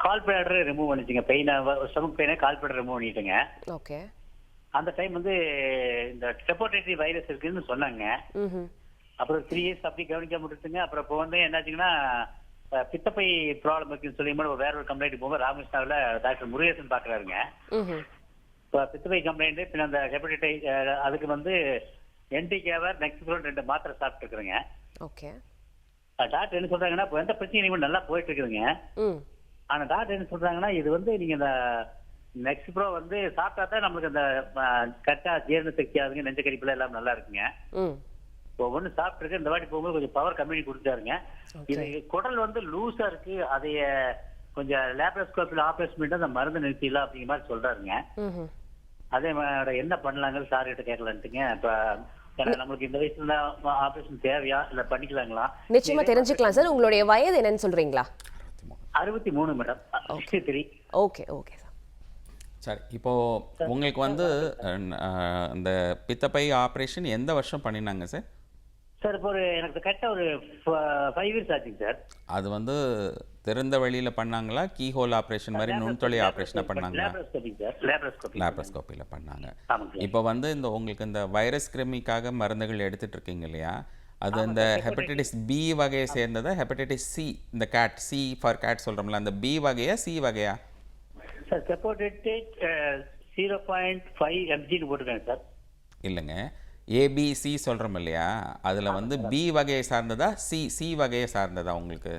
Speaker 6: கால் பிளேடர் ரிமூவ் பண்ணிச்சுங்க. ஸ்டொமக் பெயினை கால் பிளேடர் ரிமூவ் பண்ணிட்டுங்க.
Speaker 1: ஓகே.
Speaker 6: அந்த டைம் வந்து இந்த ஹெப்படைட்டிஸ் வைரஸ் இருக்குன்னு சொன்னாங்க. அப்புறம் 3 இயர்ஸ் அப்படி கவனிக்காம விட்டுட்டுங்க. அப்புறம் இப்போ வந்து என்னாச்சுங்கன்னா பித்தப்பை ப்ராப்ளம் இருக்குன்னு சொல்லி வேற ஒரு கம்ப்ளைண்ட் போகும்போது ராமகிருஷ்ணாவில் டாக்டர் முருகேசன் பாக்குறாருங்க. இப்போ பித்தப்பை கம்ப்ளைண்ட், பின்ன அந்த ஹெப்படைட்டிஸ் அதுக்கு வந்து என்டிகேவர் நெக்ஸ்ட் 2 மாத்திரை சாப்பிட்டு இருக்கிறேங்க.
Speaker 1: ஓகே.
Speaker 6: டாக்டர் என்ன சொல்றாங்கன்னா இப்போ எந்த பிரச்சனையும் நல்லா போயிட்டு இருக்குதுங்க. ஆனா டாக்டர் என்ன சொல்றாங்கன்னா இது வந்து நீங்க இந்த நெக்ஸ்ட் ப்ரோ வந்து சாப்பிட்டா தான் நம்மளுக்கு அந்த கரெக்டா ஜீரண சக்தி ஆகுதுங்க, நெஞ்ச கரிப்புல எல்லாம் நல்லா இருக்குங்க. ஒவ்வொன்னு சாப்பிட்டுருக்கு. இந்த வாட்டி போகும்போது கொஞ்சம் பவர் கம்மி கொடுத்தாருங்க. இது குடல் வந்து லூஸா இருக்கு, அதைய கொஞ்சம் லேப்ரோஸ்கோப்பில் ஆப்ரேஷன் பண்ணிட்டு அந்த மருந்து நிறுத்திடலாம் அப்படிங்கிற மாதிரி சொல்றாருங்க. அதே மாதிரி என்ன பண்ணலாங்க சார் கிட்ட கேட்கலான்ட்டுங்க. இப்ப நம்மளுக்கு இந்த வயசுல ஆப்ரேஷன் தேவையா இல்ல பண்ணிக்கலாங்களா?
Speaker 1: நிச்சயமா தெரிஞ்சுக்கலாம் சார். உங்களுடைய வயது என்னன்னு சொல்றீங்களா?
Speaker 6: 63 மேடம். 63.
Speaker 1: Okay okay sir.
Speaker 2: சரி, இப்போ உங்களுக்கு வந்து அந்த பித்தப்பை ஆப்ரேஷன் எந்த வருஷம் பண்ணினாங்க சார்?
Speaker 6: சார் இப்போ எனக்கு கரெக்டாக ஒரு 5 இயர்ஸ் ஆச்சுங்க சார். அது
Speaker 2: வந்து திறந்த வழியில் பண்ணாங்களா, கீஹோல் ஆப்ரேஷன் மாதிரி நுண்துளை ஆப்ரேஷனை பண்ணாங்களா? லேப்ரோஸ்கோப்பியில் பண்ணாங்க. இப்போ வந்து உங்களுக்கு இந்த வைரஸ் கிருமிக்காக மருந்துகள் எடுத்துட்டு இருக்கீங்க இல்லையா, அது இந்த ஹெப்படைட்டிஸ் பி வகையை சேர்ந்ததா, ஹெப்படைட்டிஸ் சி, இந்த கேட் சி ஃபார் கேட் சொல்கிறோம்ல, அந்த பி வகையா சி வகையா?
Speaker 6: சார் ஹெப்படைட்டிஸ் 0.5 mgன்னு போட்டுருக்கேன் சார்.
Speaker 2: இல்லைங்க, ஏபிசி சொல்கிறோம் இல்லையா, அதில் வந்து பி வகையை சார்ந்ததா சி வகையை சார்ந்ததா? உங்களுக்கு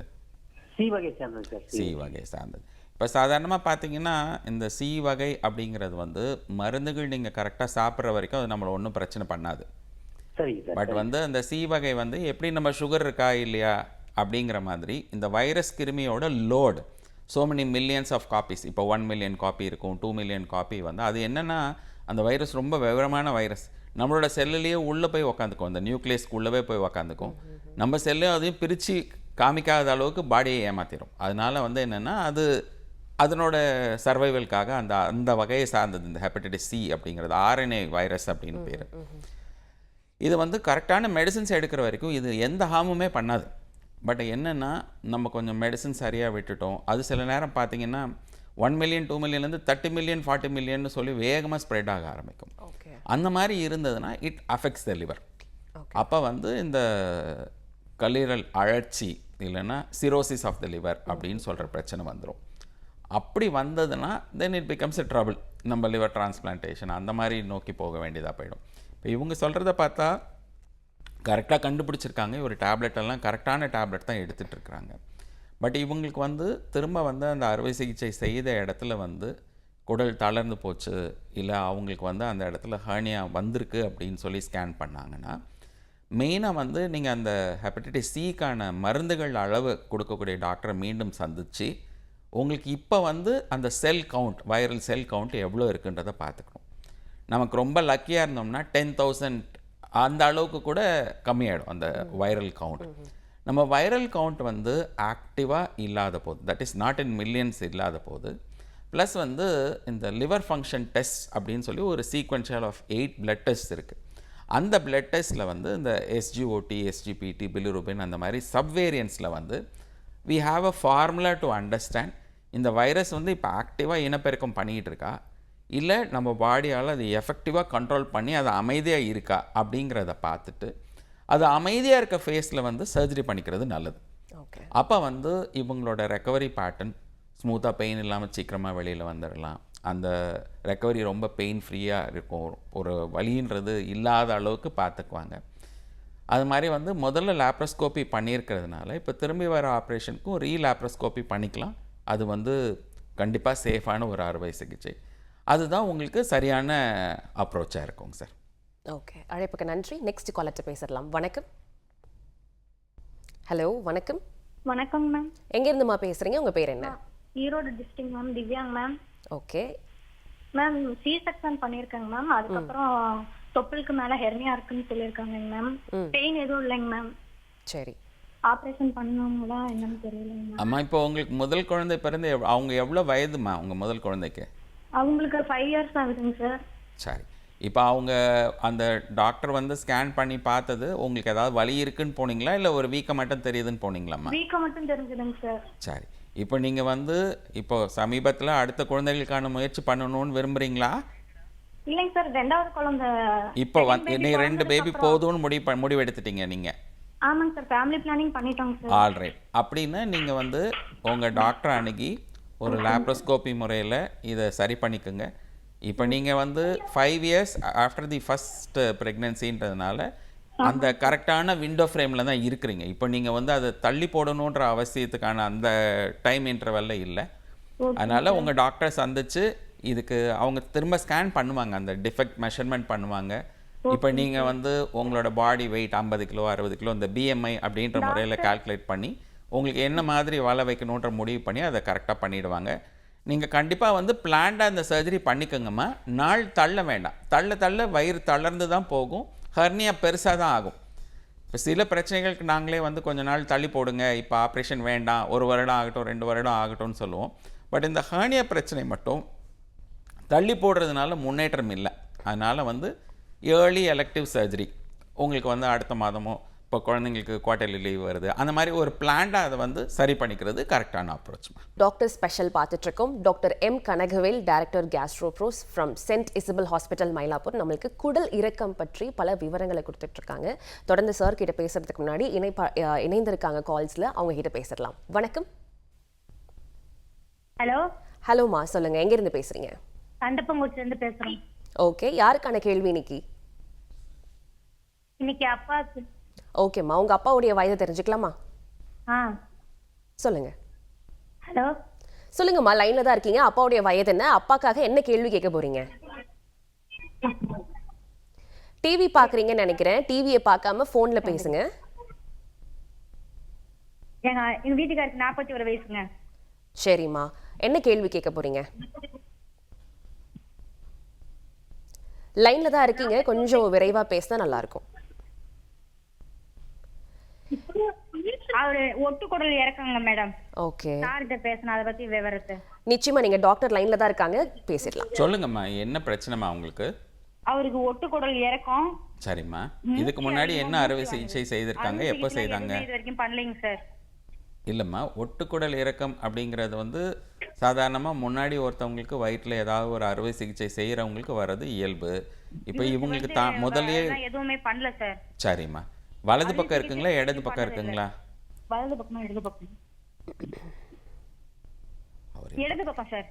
Speaker 6: சி வகை சார்ந்தது சார்.
Speaker 2: சி வகை சார்ந்தது. இப்போ சாதாரணமாக பார்த்தீங்கன்னா இந்த சி வகை அப்படிங்கிறது வந்து மருந்துகள் நீங்கள் கரெக்டாக சாப்பிட்ற வரைக்கும் அது நம்மளை ஒன்றும் பிரச்சனை பண்ணாது.
Speaker 6: சரிங்க சார்.
Speaker 2: பட் வந்து அந்த சி வகை வந்து எப்படி நம்ம சுகர் இருக்கா இல்லையா அப்படிங்கிற மாதிரி இந்த வைரஸ் கிருமியோட load so many millions of copies, இப்போ 1 million காப்பி இருக்கும், 2 million காப்பி வந்து அது என்னென்னா அந்த வைரஸ் ரொம்ப விவரமான வைரஸ். நம்மளோட செல்லுலேயே உள்ளே போய் உக்காந்துக்கும், அந்த நியூக்ளியஸ்க்குள்ளவே போய் உக்காந்துக்கும். நம்ம செல்லையும் அதையும் பிரித்து காமிக்காத அளவுக்கு பாடியை ஏமாற்றிடும். அதனால வந்து என்னென்னா அது அதனோட சர்வைவல்காக அந்த வகையை சார்ந்தது இந்த ஹெப்படைட்டிஸ் சி அப்படிங்கிறது, ஆர்என்ஏ வைரஸ் அப்படின்னு பேர். இது வந்து கரெக்டான மெடிசின்ஸ் எடுக்கிற வரைக்கும் இது எந்த ஹார்முமே பண்ணாது. பட் என்னென்னா நம்ம கொஞ்சம் மெடிசன் சரியாக விட்டுட்டோம், அது சில நேரம் பார்த்திங்கன்னா 1 million 2 millionலேருந்து 30 million 40 million சொல்லி வேகமாக ஸ்ப்ரெட் ஆக ஆரம்பிக்கும். அந்த மாதிரி இருந்ததுன்னா இட் அஃபெக்ட்ஸ் த லிவர். அப்போ வந்து இந்த கல்லீரல் அழற்சி இல்லைன்னா சிரோசிஸ் ஆஃப் த லிவர் அப்படின்னு சொல்கிற பிரச்சனை வந்துடும். அப்படி வந்ததுன்னா then it becomes a trouble. நம்ம லிவர் டிரான்ஸ்பிளான்டேஷன் அந்த மாதிரி நோக்கி போக வேண்டியதாக போயிடும். இப்போ இவங்க சொல்கிறத பார்த்தா கரெக்டாக கண்டுபிடிச்சிருக்காங்க, ஒரு டேப்லெட் எல்லாம் கரெக்டான டேப்லெட் தான் எடுத்துகிட்டு இருக்கிறாங்க. பட் இவங்களுக்கு வந்து திரும்ப வந்து அந்த அறுவை சிகிச்சை செய்த இடத்துல வந்து குடல் தளர்ந்து போச்சு, இல்லை அவங்களுக்கு வந்து அந்த இடத்துல ஹர்னியா வந்திருக்கு அப்படின்னு சொல்லி ஸ்கேன் பண்ணாங்கன்னா, மெயினாக வந்து நீங்கள் அந்த ஹெப்படைட்டிஸ் சிக்கான மருந்துகள் அளவு கொடுக்கக்கூடிய டாக்டரை மீண்டும் சந்தித்து உங்களுக்கு இப்போ வந்து அந்த செல் கவுண்ட், வைரல் செல் கவுண்ட் எவ்வளோ இருக்குன்றதை பார்த்துக்கணும். நமக்கு ரொம்ப லக்கியாக இருந்தோம்னா 10,000 அந்த அளவுக்கு கூட கம்மியாயிடும் அந்த வைரல் கவுண்ட். நம்ம வைரல் கவுண்ட் வந்து ஆக்டிவாக இல்லாத போது, that is not in millions இல்லாத போது, ப்ளஸ் வந்து இந்த லிவர் ஃபங்க்ஷன் டெஸ்ட் அப்படின்னு சொல்லி ஒரு சீக்வென்ஷியல் ஆஃப் 8 பிளட் டெஸ்ட் இருக்குது. அந்த பிளட் டெஸ்ட்டில் வந்து இந்த எஸ்ஜிஓடி, எஸ்ஜிபிடி, பிலிருபின் அந்த மாதிரி சப்வேரியன்ஸில் வந்து we have a formula to understand இந்த வைரஸ் வந்து இப்போ ஆக்டிவாக இனப்பெருக்கம் பண்ணிகிட்டு இருக்கா, இல்லை நம்ம பாடியால் அது எஃபெக்டிவாக கண்ட்ரோல் பண்ணி அது அமைதியாக இருக்கா அப்படிங்கிறத பார்த்துட்டு அது அமைதியாக இருக்க ஃபேஸில் வந்து சர்ஜரி பண்ணிக்கிறது நல்லது.
Speaker 1: ஓகே.
Speaker 2: அப்போ வந்து இவங்களோட ரெக்கவரி பேட்டர்ன் ஸ்மூத்தாக, பெயின் இல்லாமல் சீக்கிரமாக வெளியில் வந்துடலாம். அந்த ரெக்கவரி ரொம்ப பெயின் ஃப்ரீயாக இருக்கும், ஒரு வலின்றது இல்லாத அளவுக்கு பார்த்துக்குவாங்க. அது மாதிரி வந்து முதல்ல லேப்ரோஸ்கோப்பி பண்ணியிருக்கிறதுனால இப்போ திரும்பி வர ஆப்ரேஷனுக்கும் ரீலேப்ரோஸ்கோப்பி பண்ணிக்கலாம். அது வந்து கண்டிப்பாக சேஃபான ஒரு அறுவை சிகிச்சை. அதுதான் உங்களுக்கு சரியான அப்ரோச்சாக இருக்குங்க சார்.
Speaker 1: ஓகே, அழைப்புக்கு நன்றி. நெக்ஸ்ட் காலர்ட்ட பேசலாம். வணக்கம். ஹலோ, வணக்கம்.
Speaker 7: வணக்கம் மேம்.
Speaker 1: எங்கேருந்துமா பேசுகிறீங்க? உங்கள் பேர் என்ன?
Speaker 7: ஈரோடு டிஸ்ட்ரிக்ட் மேம், திவ்யாங்க ma'am.
Speaker 1: Okay
Speaker 7: ma'am, C section பண்ணியிருக்காங்க மேம். அதுக்கப்புறம் தொப்புளுக்கு மேலே ஹெர்னியா இருக்குன்னு சொல்லியிருக்காங்க மேம். பெயின் எதுவும் இல்லைங்க மேம்.
Speaker 1: சரி,
Speaker 7: ஆப்ரேஷன் பண்ணவங்களா என்னன்னு தெரியலைங்க மேம்.
Speaker 2: அம்மா, இப்போ உங்களுக்கு முதல் குழந்தை பிறந்து அவங்க எவ்வளோ வயதுமா உங்கள் முதல் குழந்தைக்கு?
Speaker 7: அவங்களுக்கு 5 years ஆகுதுங்க சார்.
Speaker 2: சரி, இப்போ அவங்க அந்த டாக்டர் வந்து ஸ்கேன் பண்ணி பார்த்தது உங்களுக்கு ஏதாவது வலி இருக்குன்னு போனீங்களா, இல்லை ஒரு வீக்கம் மட்டும் தெரியுதுன்னு போனீங்களாம்மா?
Speaker 7: வீக்கம் மட்டும் தெரிஞ்சுதுங்க சார்.
Speaker 2: சரி, இப்போ நீங்கள் வந்து இப்போ சமீபத்தில் அடுத்த குழந்தைகளுக்கான முயற்சி பண்ணணும்னு விரும்புகிறீங்களா?
Speaker 7: இல்லைங்க சார், 2வது குழந்தை.
Speaker 2: இப்போ நீ 2 பேபி போதும்னு முடிவு எடுத்துட்டீங்க நீங்கள்?
Speaker 7: ஆமாங்க சார், ஃபேமிலி பிளானிங் பண்ணிட்டோங்க சார்.
Speaker 2: ஆல்ரைட். அப்படின்னா நீங்கள் வந்து உங்கள் டாக்டரை அணுகி ஒரு லேப்ரோஸ்கோப்பி முறையில் இதை சரி பண்ணிக்கோங்க. இப்போ நீங்கள் வந்து 5 years ஆஃப்டர் தி ஃபஸ்ட் ப்ரெக்னென்சின்றதுனால அந்த கரெக்டான விண்டோ ஃப்ரேமில் தான் இருக்கிறீங்க. இப்போ நீங்கள் வந்து அதை தள்ளி போடணுன்ற அவசியத்துக்கான அந்த டைம் இன்டர்வெல்ல இல்லை. அதனால் உங்கள் டாக்டரை சந்தித்து இதுக்கு அவங்க திரும்ப ஸ்கேன் பண்ணுவாங்க, அந்த டிஃபெக்ட் மெஷர்மெண்ட் பண்ணுவாங்க. இப்போ நீங்கள் வந்து உங்களோட பாடி வெயிட் 50 கிலோ 60 கிலோ இந்த பிஎம்ஐ அப்படின்ற முறையில் கால்குலேட் பண்ணி உங்களுக்கு என்ன மாதிரி வாழ வைக்கணுன்ற முடிவு பண்ணி அதை கரெக்டாக பண்ணிவிடுவாங்க. நீங்கள் கண்டிப்பாக வந்து பிளான்டாக இந்த சர்ஜரி பண்ணிக்கோங்கம்மா. நாள் தள்ள வேண்டாம். தள்ள வயிறு தளர்ந்து தான் போகும், ஹர்னியா பெருசாக தான் ஆகும். இப்போ சில பிரச்சனைகளுக்கு நாங்களே வந்து கொஞ்ச நாள் தள்ளி போடுங்க, இப்போ ஆப்ரேஷன் வேண்டாம், 1 வருடம் ஆகட்டும் 2 வருடம் ஆகட்டும்னு சொல்லுவோம். பட் இந்த ஹர்னியா பிரச்சனை மட்டும் தள்ளி போடுறதுனால முன்னேற்றம் இல்லை. அதனால் வந்து ஏர்லி எலெக்டிவ் சர்ஜரி உங்களுக்கு வந்து அடுத்த மாதமோ, இப்போ குழந்தைங்களுக்கு குவார்டர்லி லீவ் வருது, அந்த மாதிரி ஒரு பிளான்டாக அதை வந்து சரி பண்ணிக்கிறது கரெக்டான அப்ரோச்.
Speaker 1: டாக்டர் ஸ்பெஷல் பார்த்துட்ருக்கோம். டாக்டர் எம் கனகவேல், டைரக்டர் கேஸ்ட்ரோப்ரோஸ் from send Isabel hospital Mylapore, நம்மளுக்கு குடல் இறக்கம் பற்றி பல விவரங்களை கொடுத்துட்ருக்காங்க. தொடர்ந்து சார் கிட்ட பேசுறதுக்கு முன்னாடி இணைந்திருக்காங்க கால்ஸில், அவங்க கிட்ட பேசலாம். வணக்கம்.
Speaker 7: ஹலோ.
Speaker 1: ஹலோமா, சொல்லுங்கள், எங்கேருந்து பேசுகிறீங்க?
Speaker 7: கண்டப்பங்குச்சிலேருந்து பேசுகிறோம்.
Speaker 1: ஓகே, யாருக்கான கேள்வி இன்னைக்கு?
Speaker 7: இன்னைக்கு அப்பாவுக்கு.
Speaker 1: ஓகேம்மா, உங்கள் அப்பாவுடைய வயதை தெரிஞ்சுக்கலாமா? சொல்லுங்கள்.
Speaker 7: ஹலோ.
Speaker 1: சொல்லுங்கம்மா, லைனில் தான் இருக்கீங்க. அப்பாவுடைய வயது என்ன? அப்பாக்காக என்ன கேள்வி கேட்க போறீங்க? டிவி பார்க்குறீங்கன்னு நினைக்கிறேன். டிவியை பார்க்காம ஃபோனில் பேசுங்க.
Speaker 7: எங்க வீட்டுக்காருக்கு 41 வயசுங்க.
Speaker 1: சரிம்மா, என்ன கேள்வி கேட்க போறீங்க? லைன்ல தான் இருக்கீங்க, கொஞ்சம் விரைவா பேசினா நல்லா இருக்கும்.
Speaker 7: அவரு ஒட்டுக்குடல் இறக்குங்க மேடம்.
Speaker 1: ஓகே,
Speaker 7: சார்கிட்ட பேசணும் அதை பத்தி விவரத்தை.
Speaker 1: நிச்சயமா, நீங்க டாக்டர் லைன்ல தான் இருக்காங்க, பேசிடலாம்.
Speaker 2: சொல்லுங்கம்மா, என்ன பிரச்சனைமா உங்களுக்கு?
Speaker 7: அவருக்கு ஒட்டுக்குடல் இறக்கம்.
Speaker 2: சரிம்மா, இதுக்கு முன்னாடி என்ன அறுவை சிகிச்சை செய்திருக்காங்க, எப்போ செய்தாங்க?
Speaker 7: இது வரைக்கும் பண்ணலைங்க சார்.
Speaker 2: இல்லைம்மா, ஒட்டுக்குடல் இறக்கம் அப்படிங்கிறது வந்து சாதாரணமாக முன்னாடி ஒருத்தவங்களுக்கு வயிற்றில் ஏதாவது ஒரு அறுவை சிகிச்சை செய்கிறவங்களுக்கு வர்றது இயல்பு. இப்போ இவங்களுக்கு தான் முதலே
Speaker 7: எதுவுமே பண்ணல சார்.
Speaker 2: சரிம்மா, வலது பக்கம் இருக்குங்களா, இடது பக்கம் இருக்குங்களா?
Speaker 8: வலது பக்கமா இடது பக்கம்? இடது பக்கம் சார்.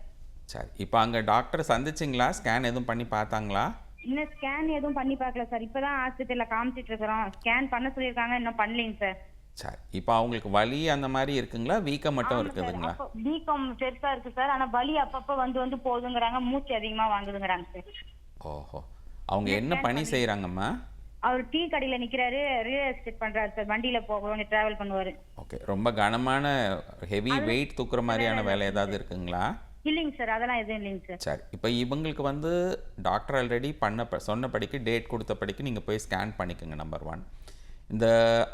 Speaker 2: சரி, இப்போ அங்கே டாக்டர் சந்திச்சிங்களா? ஸ்கேன் எதுவும் பண்ணி பார்த்தாங்களா?
Speaker 8: இன்னும் ஸ்கேன் எதுவும் பண்ணி பார்க்கல சார். இப்பதான் ஆஸ்பத்திரியில காமிச்சிட்டு இருக்கிறோம். ஸ்கேன் பண்ண சொல்லியிருக்காங்க, இன்னும் பண்ணலைங்க சார்.
Speaker 2: சரி, இப்போ அவங்களுக்கு வலி அந்த மாதிரி இருக்குங்களா, வீக்கம் மட்டும் இருக்குதுங்களா?
Speaker 8: வீக்கம் பெருசா இருக்கு சார். ஆனா வலி அப்பப்ப வந்து வந்து போகுதுங்கிறாங்க, மூச்சு அதிகமா வாங்குதுங்கிறாங்க சார்.
Speaker 2: ஓஹோ, அவங்க என்ன பணி செய்கிறாங்கம்மா?
Speaker 8: அவர் டீ கடையில நிக்கிறாரு, ரியல் எஸ்டேட் பண்றாரு சார். வண்டியில போக டிராவல் பண்ணுவாரு.
Speaker 2: ஓகே, ரொம்ப கனமான ஹெவி வெயிட் தூக்குற மாதிரியான வேலை ஏதாவது இருக்குங்களா?
Speaker 8: இல்லைங்க சார், அதெல்லாம் எதுவும் இல்லைங்க சார்.
Speaker 2: சரி, இப்போ இவங்களுக்கு வந்து டாக்டர் ஆல்ரெடி சொன்னபடிக்கு டேட் கொடுத்தபடிக்கு நீங்கள் போய் ஸ்கேன் பண்ணிக்கோங்க. நம்பர் 1.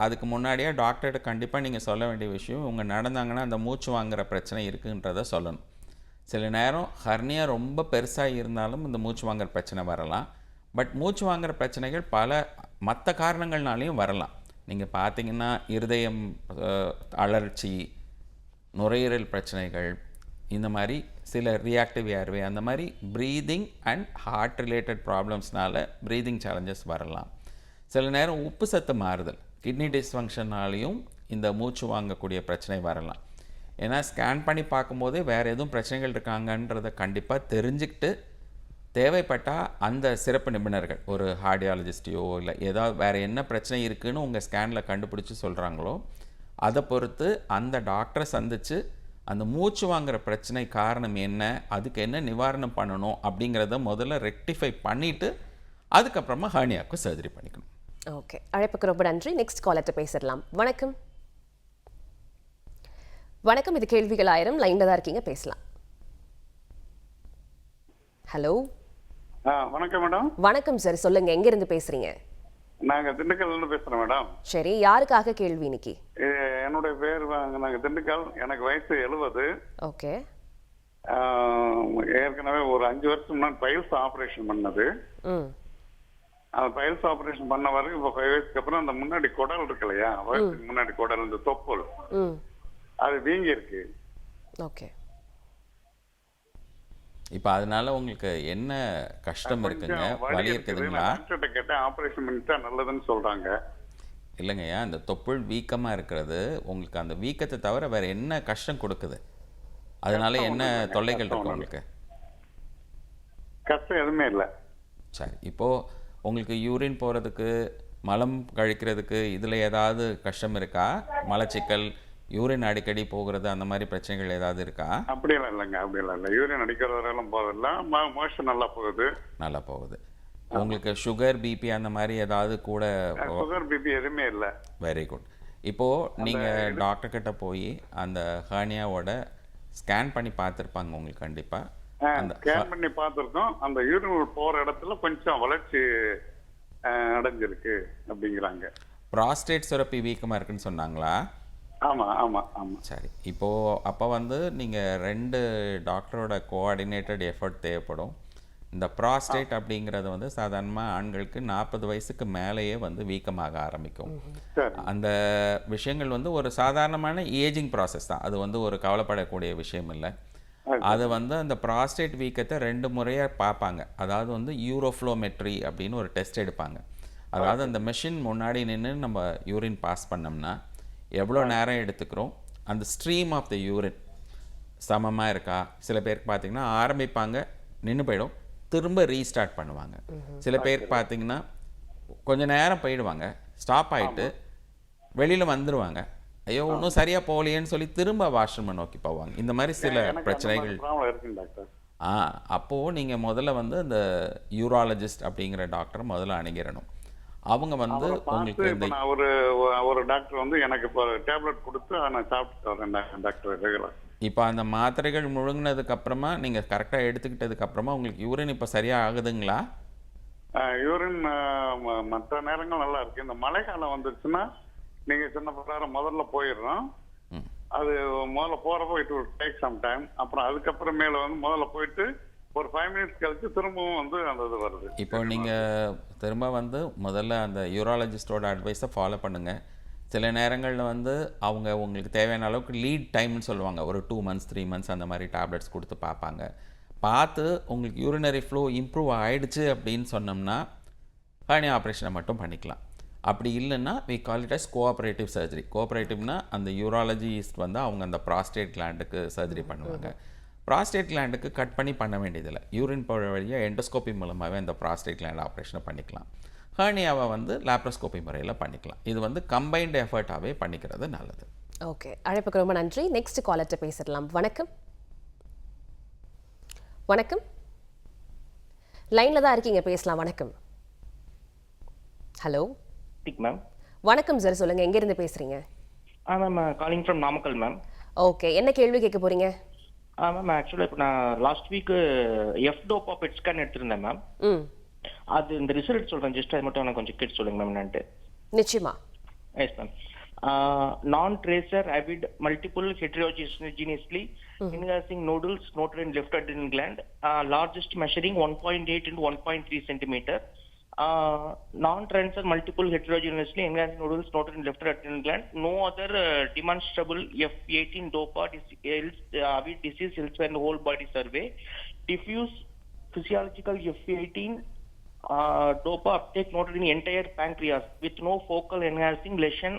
Speaker 2: அதுக்கு முன்னாடியே டாக்டர்கிட்ட கண்டிப்பாக நீங்கள் சொல்ல வேண்டிய விஷயம், இவங்க நடந்தாங்கன்னா அந்த மூச்சு வாங்குகிற பிரச்சனை இருக்குன்றதை சொல்லணும். சில நேரம் ஹர்னியா ரொம்ப பெருசாக இருந்தாலும் இந்த மூச்சு வாங்குகிற பிரச்சனை வரலாம். பட் மூச்சு வாங்குகிற பிரச்சனைகள் பல மற்ற காரணங்கள்னாலையும் வரலாம். நீங்கள் பார்த்தீங்கன்னா இருதயம் அழற்சி, நுரையீரல் பிரச்சனைகள், இந்த மாதிரி சில ரியாக்டிவ் ஏர்வே, அந்த மாதிரி ப்ரீதிங் அண்ட் ஹார்ட் ரிலேட்டட் ப்ராப்ளம்ஸ்னால ப்ரீதிங் சேலஞ்சஸ் வரலாம். சில நேரம் உப்பு சத்து மாறுதல், கிட்னி டிஸ்ஃபங்க்ஷனாலையும் இந்த மூச்சு வாங்கக்கூடிய பிரச்சனை வரலாம். ஏன்னா ஸ்கேன் பண்ணி பார்க்கும்போதே வேறு எதுவும் பிரச்சனைகள் இருக்காங்கன்றதை கண்டிப்பாக தெரிஞ்சுக்கிட்டு தேவைப்பட்டால் அந்த சிறப்பு நிபுணர்கள், ஒரு கார்டியாலஜிஸ்டையோ இல்லை ஏதாவது வேறு என்ன பிரச்சனை இருக்குதுன்னு உங்கள் ஸ்கேனில் கண்டுபிடிச்சி சொல்கிறாங்களோ அதை பொறுத்து அந்த டாக்டரை சந்தித்து அந்த மூச்சு வாங்குகிற பிரச்சனை காரணம் என்ன, அதுக்கு என்ன நிவாரணம் பண்ணணும் அப்படிங்கிறத முதல்ல ரெக்டிஃபை பண்ணிவிட்டு அதுக்கப்புறமா ஹர்னியாவுக்கு சர்ஜரி பண்ணிக்கணும்.
Speaker 1: ஓகே, அழைப்புக்கு ரொம்ப நன்றி. நெக்ஸ்ட் காலர்ட்ட பேசிடலாம். வணக்கம். வணக்கம், இது கேள்விகள் ஆயிரம். லைன்ல தான் இருக்கீங்க, பேசலாம். ஹலோ.
Speaker 9: வணக்கம் மேடம்.
Speaker 1: வணக்கம் சார், சொல்லுங்க, எங்க இருந்து பேசுறீங்க?
Speaker 9: நாங்க திண்டுக்கல்ல இருந்து பேசுறோம் மேடம்.
Speaker 1: சரி, யாருக்காக கேள்வி இன்னைக்கு?
Speaker 9: என்னுடைய பேர் நாங்க திண்டுக்கல். எனக்கு வயசு 70.
Speaker 1: ஓகே.
Speaker 9: ஏற்கனவே ஒரு 5 வருஷம் முன்னாடி பைல்ஸ் ஆபரேஷன் பண்ணது. அந்த பைல்ஸ் ஆபரேஷன் பண்ண வரைக்கும் இப்போ 5 வயசுக்கு அப்புறம் அந்த முன்னாடி குடல் இருக்கு இல்லையா, வயசுக்கு முன்னாடி குடல், இந்த தொப்புள் அது வீங்கி இருக்கு.
Speaker 1: ஓகே.
Speaker 2: இப்போ அதனால உங்களுக்கு என்ன கஷ்டம் இருக்குங்க, வலி இருக்குதுங்களா?
Speaker 9: கேட்டேன், ஆபரேஷன் பண்ணிட்டா நல்லதுன்னு சொல்றாங்க.
Speaker 2: இல்லைங்கய்யா, இந்த தொப்புள் வீக்கமாக இருக்கிறது உங்களுக்கு அந்த வீக்கத்தை தவிர வேறு என்ன கஷ்டம் கொடுக்குது? அதனால என்ன தொல்லைகள் இருக்கு உங்களுக்கு?
Speaker 9: கஷ்டம் எதுவுமே இல்லை.
Speaker 2: சரி, இப்போது உங்களுக்கு யூரின் போகிறதுக்கு, மலம் கழிக்கிறதுக்கு இதில் ஏதாவது கஷ்டம் இருக்கா? மலச்சிக்கல், யூரின் அடிக்கடி போகிறது, அந்த மாதிரி பிரச்சனைகள் ஏதாவது இருக்கா?
Speaker 9: அப்படியெல்லாம் இல்லைங்க, அப்படியெல்லாம் இல்லை. யூரின் அடிக்கிறதெல்லாம் போதில்லை, மோஷன் நல்லா போகுது.
Speaker 2: நல்லா போகுது. உங்களுக்கு சுகர், பிபி அந்த மாதிரி ஏதாவது கூட?
Speaker 9: சுகர், பிபி எதுவுமே இல்லை.
Speaker 2: Very good. இப்போது நீங்கள் டாக்டர் கிட்ட போய் அந்த ஹர்னியாவோட ஸ்கேன் பண்ணி பார்த்துருப்பாங்க உங்களுக்கு கண்டிப்பாக.
Speaker 9: ஸ்கேன் பண்ணி பார்த்துருக்கோம். அந்த யூரின் போகிற இடத்துல கொஞ்சம் வளர்ச்சி அடைஞ்சிருக்கு அப்படிங்கிறாங்க.
Speaker 2: ப்ராஸ்டேட் சுரப்பி வீக்கமாக இருக்குன்னு சொன்னாங்களா?
Speaker 9: ஆமாம் ஆமாம் ஆமாம்.
Speaker 2: சரி, இப்போது அப்போ வந்து நீங்கள் 2 டாக்டரோட கோஆர்டினேட்டட் எஃபர்ட் தேவைப்படும். இந்த ப்ராஸ்டேட் அப்படிங்கிறது வந்து சாதாரணமாக ஆண்களுக்கு 40 வயசுக்கு மேலேயே வந்து வீக்கமாக ஆரம்பிக்கும். அந்த விஷயங்கள் வந்து ஒரு சாதாரணமான ஏஜிங் ப்ராசஸ் தான், அது வந்து ஒரு கவலைப்படக்கூடிய விஷயம் இல்லை. அது வந்து அந்த ப்ராஸ்டேட் வீக்கத்தை 2 முறையாக பார்ப்பாங்க. அதாவது வந்து யூரோஃப்ளோமெட்ரி அப்படின்னு ஒரு டெஸ்ட் எடுப்பாங்க. அதாவது அந்த மெஷின் முன்னாடி நின்று நம்ம யூரின் பாஸ் பண்ணோம்னா எவ்வளோ நேரம் எடுத்துக்கிறோம், அந்த ஸ்ட்ரீம் ஆஃப் த யூரின் சமமாக இருக்கா. சில பேருக்கு பார்த்திங்கன்னா ஆரம்பிப்பாங்க, நின்று போயிடும், திரும்ப ரீஸ்டார்ட் பண்ணுவாங்க. சில பேருக்கு பார்த்திங்கன்னா கொஞ்சம் நேரம் போயிடுவாங்க, ஸ்டாப் ஆகிட்டு வெளியில் வந்துடுவாங்க, ஐயோ இன்னும் சரியாக போகலையேன்னு சொல்லி திரும்ப வாஷ்ரூமை நோக்கி போவாங்க. இந்த மாதிரி சில பிரச்சனைகள். அப்போது நீங்கள் முதல்ல வந்து அந்த யூராலஜிஸ்ட் அப்படிங்கிற டாக்டரை முதல்ல அணுகிடணும். அவங்க வந்து உங்களுக்கு இந்த
Speaker 9: ஒரு டாக்டர் வந்து எனக்கு இப்போ டேப்லெட் கொடுத்து நான் சாப்பிட்டு வரேன் டாக்டர் ரெகுலர்.
Speaker 2: இப்போ அந்த மாத்திரைகள் முழுங்கினதுக்கு அப்புறமா நீங்கள் கரெக்டாக எடுத்துக்கிட்டதுக்கு அப்புறமா உங்களுக்கு யூரின் இப்போ சரியாக ஆகுதுங்களா?
Speaker 9: யூரின் மற்ற நேரங்கள் நல்லா இருக்கு. இந்த மழை காலம் வந்துருச்சுன்னா நீங்க சொன்ன பிரகாரம் முதல்ல போயிடுறோம். அது முதல்ல போறப்போ it will take some time. அப்புறம் அதுக்கப்புறமேல வந்து முதல்ல போயிட்டு ஒரு 5 மினிட்ஸ் கழிச்சு திரும்பவும் வந்து அந்த இது வருது.
Speaker 2: இப்போ நீங்கள் திரும்ப வந்து முதல்ல அந்த யூராலஜிஸ்டோட அட்வைஸை ஃபாலோ பண்ணுங்கள். சில நேரங்களில் வந்து அவங்க உங்களுக்கு தேவையான அளவுக்கு லீட் டைம்னு சொல்லுவாங்க, ஒரு 2 months 3 months அந்த மாதிரி டேப்லெட்ஸ் கொடுத்து பார்ப்பாங்க. பார்த்து உங்களுக்கு யூரினரி ஃப்ளோ இம்ப்ரூவ் ஆகிடுச்சு அப்படின்னு சொன்னோம்னா ஹர்னியா ஆப்ரேஷனை மட்டும் பண்ணிக்கலாம். அப்படி இல்லைன்னா we call it as cooperative surgery. கோஆப்ரேட்டிவ்னா அந்த யூராலஜிஸ்ட் வந்து அவங்க அந்த ப்ராஸ்டேட் கிளாண்டுக்கு சர்ஜரி பண்ணுவாங்க. ப்ராஸ்டேட் கிளாண்டுக்கு கட் பண்ணி பண்ண வேண்டியதில்லை. யூரின் போகிற வழியாக எண்டோஸ்கோபி மூலமாகவே அந்த ப்ராஸ்டேட் கிளாண்ட் ஆப்ரேஷனை பண்ணிக்கலாம். ஹர்னியாவை வந்து லாப்ரோஸ்கோபி முறையில் பண்ணிக்கலாம். இது வந்து கம்பைன்டு எஃபர்ட்டாகவே பண்ணிக்கிறது நல்லது.
Speaker 1: ஓகே, அழைப்புக்கு ரொம்ப நன்றி. நெக்ஸ்ட் காலர்கிட்ட பேசிடலாம். வணக்கம். வணக்கம், லைனில் தான் இருக்கீங்க, பேசலாம். வணக்கம். Hello
Speaker 10: ma'am.
Speaker 1: வணக்கம் சார், சொல்லுங்கள், எங்கேருந்து பேசுகிறீங்க?
Speaker 10: Ma'am calling from Namakkal ma'am.
Speaker 1: Okay, என்ன கேள்வி கேட்க போகிறீங்க?
Speaker 10: மேம் ஆக்சுவலாக இப்போ நான் லாஸ்ட் வீக்கு டோப்பா பெட் ஸ்கேன் எடுத்திருந்தேன் மேம். அது இந்த ரிசல்ட் சொல்கிறேன், ஜஸ்ட் அது மட்டும் எனக்கு கொஞ்சம் கேட்டு சொல்லுங்க மேம் என்னன்ட்டு.
Speaker 1: நிச்சயமா.
Speaker 10: Yes ma'am. non-tracer avid multiple heterogeneously enhancing nodules noted in left adrenal gland, largest measuring 1.8 into 1.3 centimeter. Non-tracer multiple heterogeneously enhancing nodules noted in left adrenal gland. No other demonstrable F18 DOPA avid disease elsewhere in the whole body survey. Diffuse physiological F18 DOPA uptake noted in entire pancreas with no focal enhancing lesion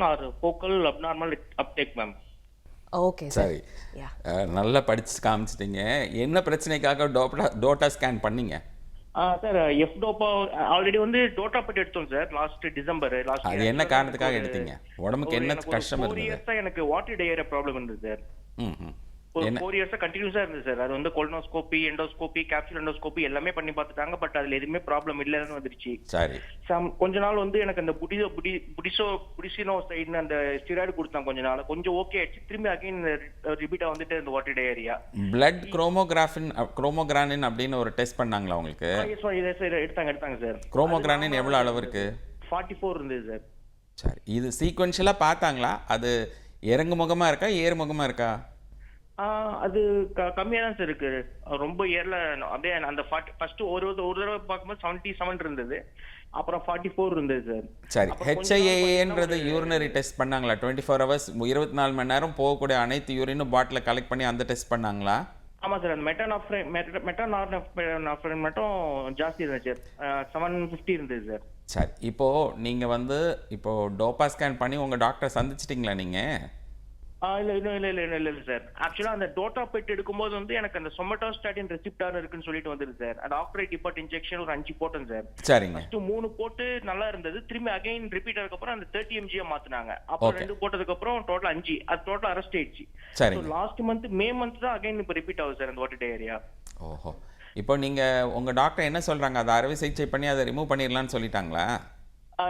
Speaker 10: or focal abnormal uptake, ma'am.
Speaker 1: Okay
Speaker 2: சரி, நல்லா படிச்சு காமிச்சிட்டிங்க. என்ன பிரச்சனைக்காக டோட்டா ஸ்கேன் பண்ணீங்க?
Speaker 10: சார் டோப்பா ஆல்ரெடி வந்து டோட்டா பட் எடுத்தோம் சார் லாஸ்ட் டிசம்பர்.
Speaker 2: அது என்ன காரணத்துக்காக எடுத்தீங்க? உடம்புக்கு என்ன கஷ்டம் இருந்தது?
Speaker 10: 4 இயர்ஸா எனக்கு வாட்டர் டயரியா ப்ராப்ளம் இருந்தது சார். ஒரு 4 இயர்ஸா கண்டினியூஸா இருந்தது சார். அது வந்து கொலனோஸ்கோபி, எண்டோஸ்கோபி, கேப்சூல் எண்டோஸ்கோபி எல்லாமே பண்ணி பார்த்துட்டாங்க. பட் அதுல எதுவுமே ப்ராப்ளம் இல்லைன்னு வந்துருச்சு.
Speaker 2: சரி,
Speaker 10: கொஞ்ச நாள் வந்து எனக்கு அந்த புடிசினோ சைடுன்னு அந்த ஸ்டெராய்டு கொடுத்தாங்க கொஞ்ச நாள். கொஞ்சம் ஓகே ஆயிடுச்சு. திரும்பி அகைன் ரிப்பீட்டா வந்துட்டு இந்த வாட்டர் டயரியா.
Speaker 2: பிளட் குரோமோகிரானின் அப்படின்னு ஒரு டெஸ்ட் பண்ணாங்களா உங்களுக்கு?
Speaker 10: எடுத்தாங்க சார்.
Speaker 2: குரோமோகிரானின் எவ்வளவு அளவு இருக்கு?
Speaker 10: 44 இருந்தது சார்.
Speaker 2: சரி, இது சீக்வென்ஷியலா பார்த்தாங்களா? அது இறங்கு முகமா இருக்கா ஏறு முகமா இருக்கா?
Speaker 10: அது கம்மியா தான் சார் இருக்கு. ரொம்ப ஏர்ல அப்படியே அந்த ஃபர்ஸ்ட் ஒரு தடவை பார்க்கும்போது 77 இருந்தது, அப்புறம் 44 இருந்தது சார்.
Speaker 2: சரி, HIAA-ன்றது யூரினரி டெஸ்ட் பண்ணாங்களா? 24 ஹவர்ஸ் 24 மணி நேரம் போகக்கூடிய அனைத்து யூரினும் பாட்டில கலெக்ட் பண்ணி அந்த டெஸ்ட் பண்ணாங்களா?
Speaker 10: ஆமா சார். அந்த மெட்டானார்ஃபரின் மட்டும் ஜாஸ்தி இருந்துச்சு சார். 750 இருந்தது சார்.
Speaker 2: சரி, இப்போ நீங்க வந்து இப்போ டோப்பா ஸ்கேன் பண்ணி உங்க டாக்டர் சந்திச்சிட்டீங்களா நீங்க?
Speaker 10: இல்ல சார். ஆக்சுவலா அந்த டோட்டா பெட் எடுக்கும்போது வந்து எனக்கு அந்த சொமட்டோஸ்டாட்டின் ரெசிப்டார் இருக்குன்னு சொல்லிட்டு வந்துருது சார். அந்த ஆக்டரேட் டிபார்ட் இன்ஜெக்ஷன் ஒரு 5 போட்டேன் சார்.
Speaker 2: சரிங்க.
Speaker 10: ஃபர்ஸ்ட் 3 போட்டு நல்லா இருந்தது. திரும்பி அகைன் ரிப்பீட் ஆனதுக்கு அப்புறம் அந்த 30 mg மாத்துனாங்க. அப்புறம் 2 போட்டதுக்கு அப்புறம் டோட்டல் 5. அது டோட்டல் அரெஸ்ட் ஆயிடுச்சு. So last month May month தான் அகைன் இப்ப ரிப்பீட் ஆகுது சார் அந்த வாட்டர் டயரியா.
Speaker 2: ஓஹோ, இப்போ நீங்க உங்க டாக்டர் என்ன சொல்றாங்க? அதை அறுவை சிகிச்சை பண்ணி அதை ரிமூவ் பண்ணிடலாம்னு சொல்லிட்டாங்களா?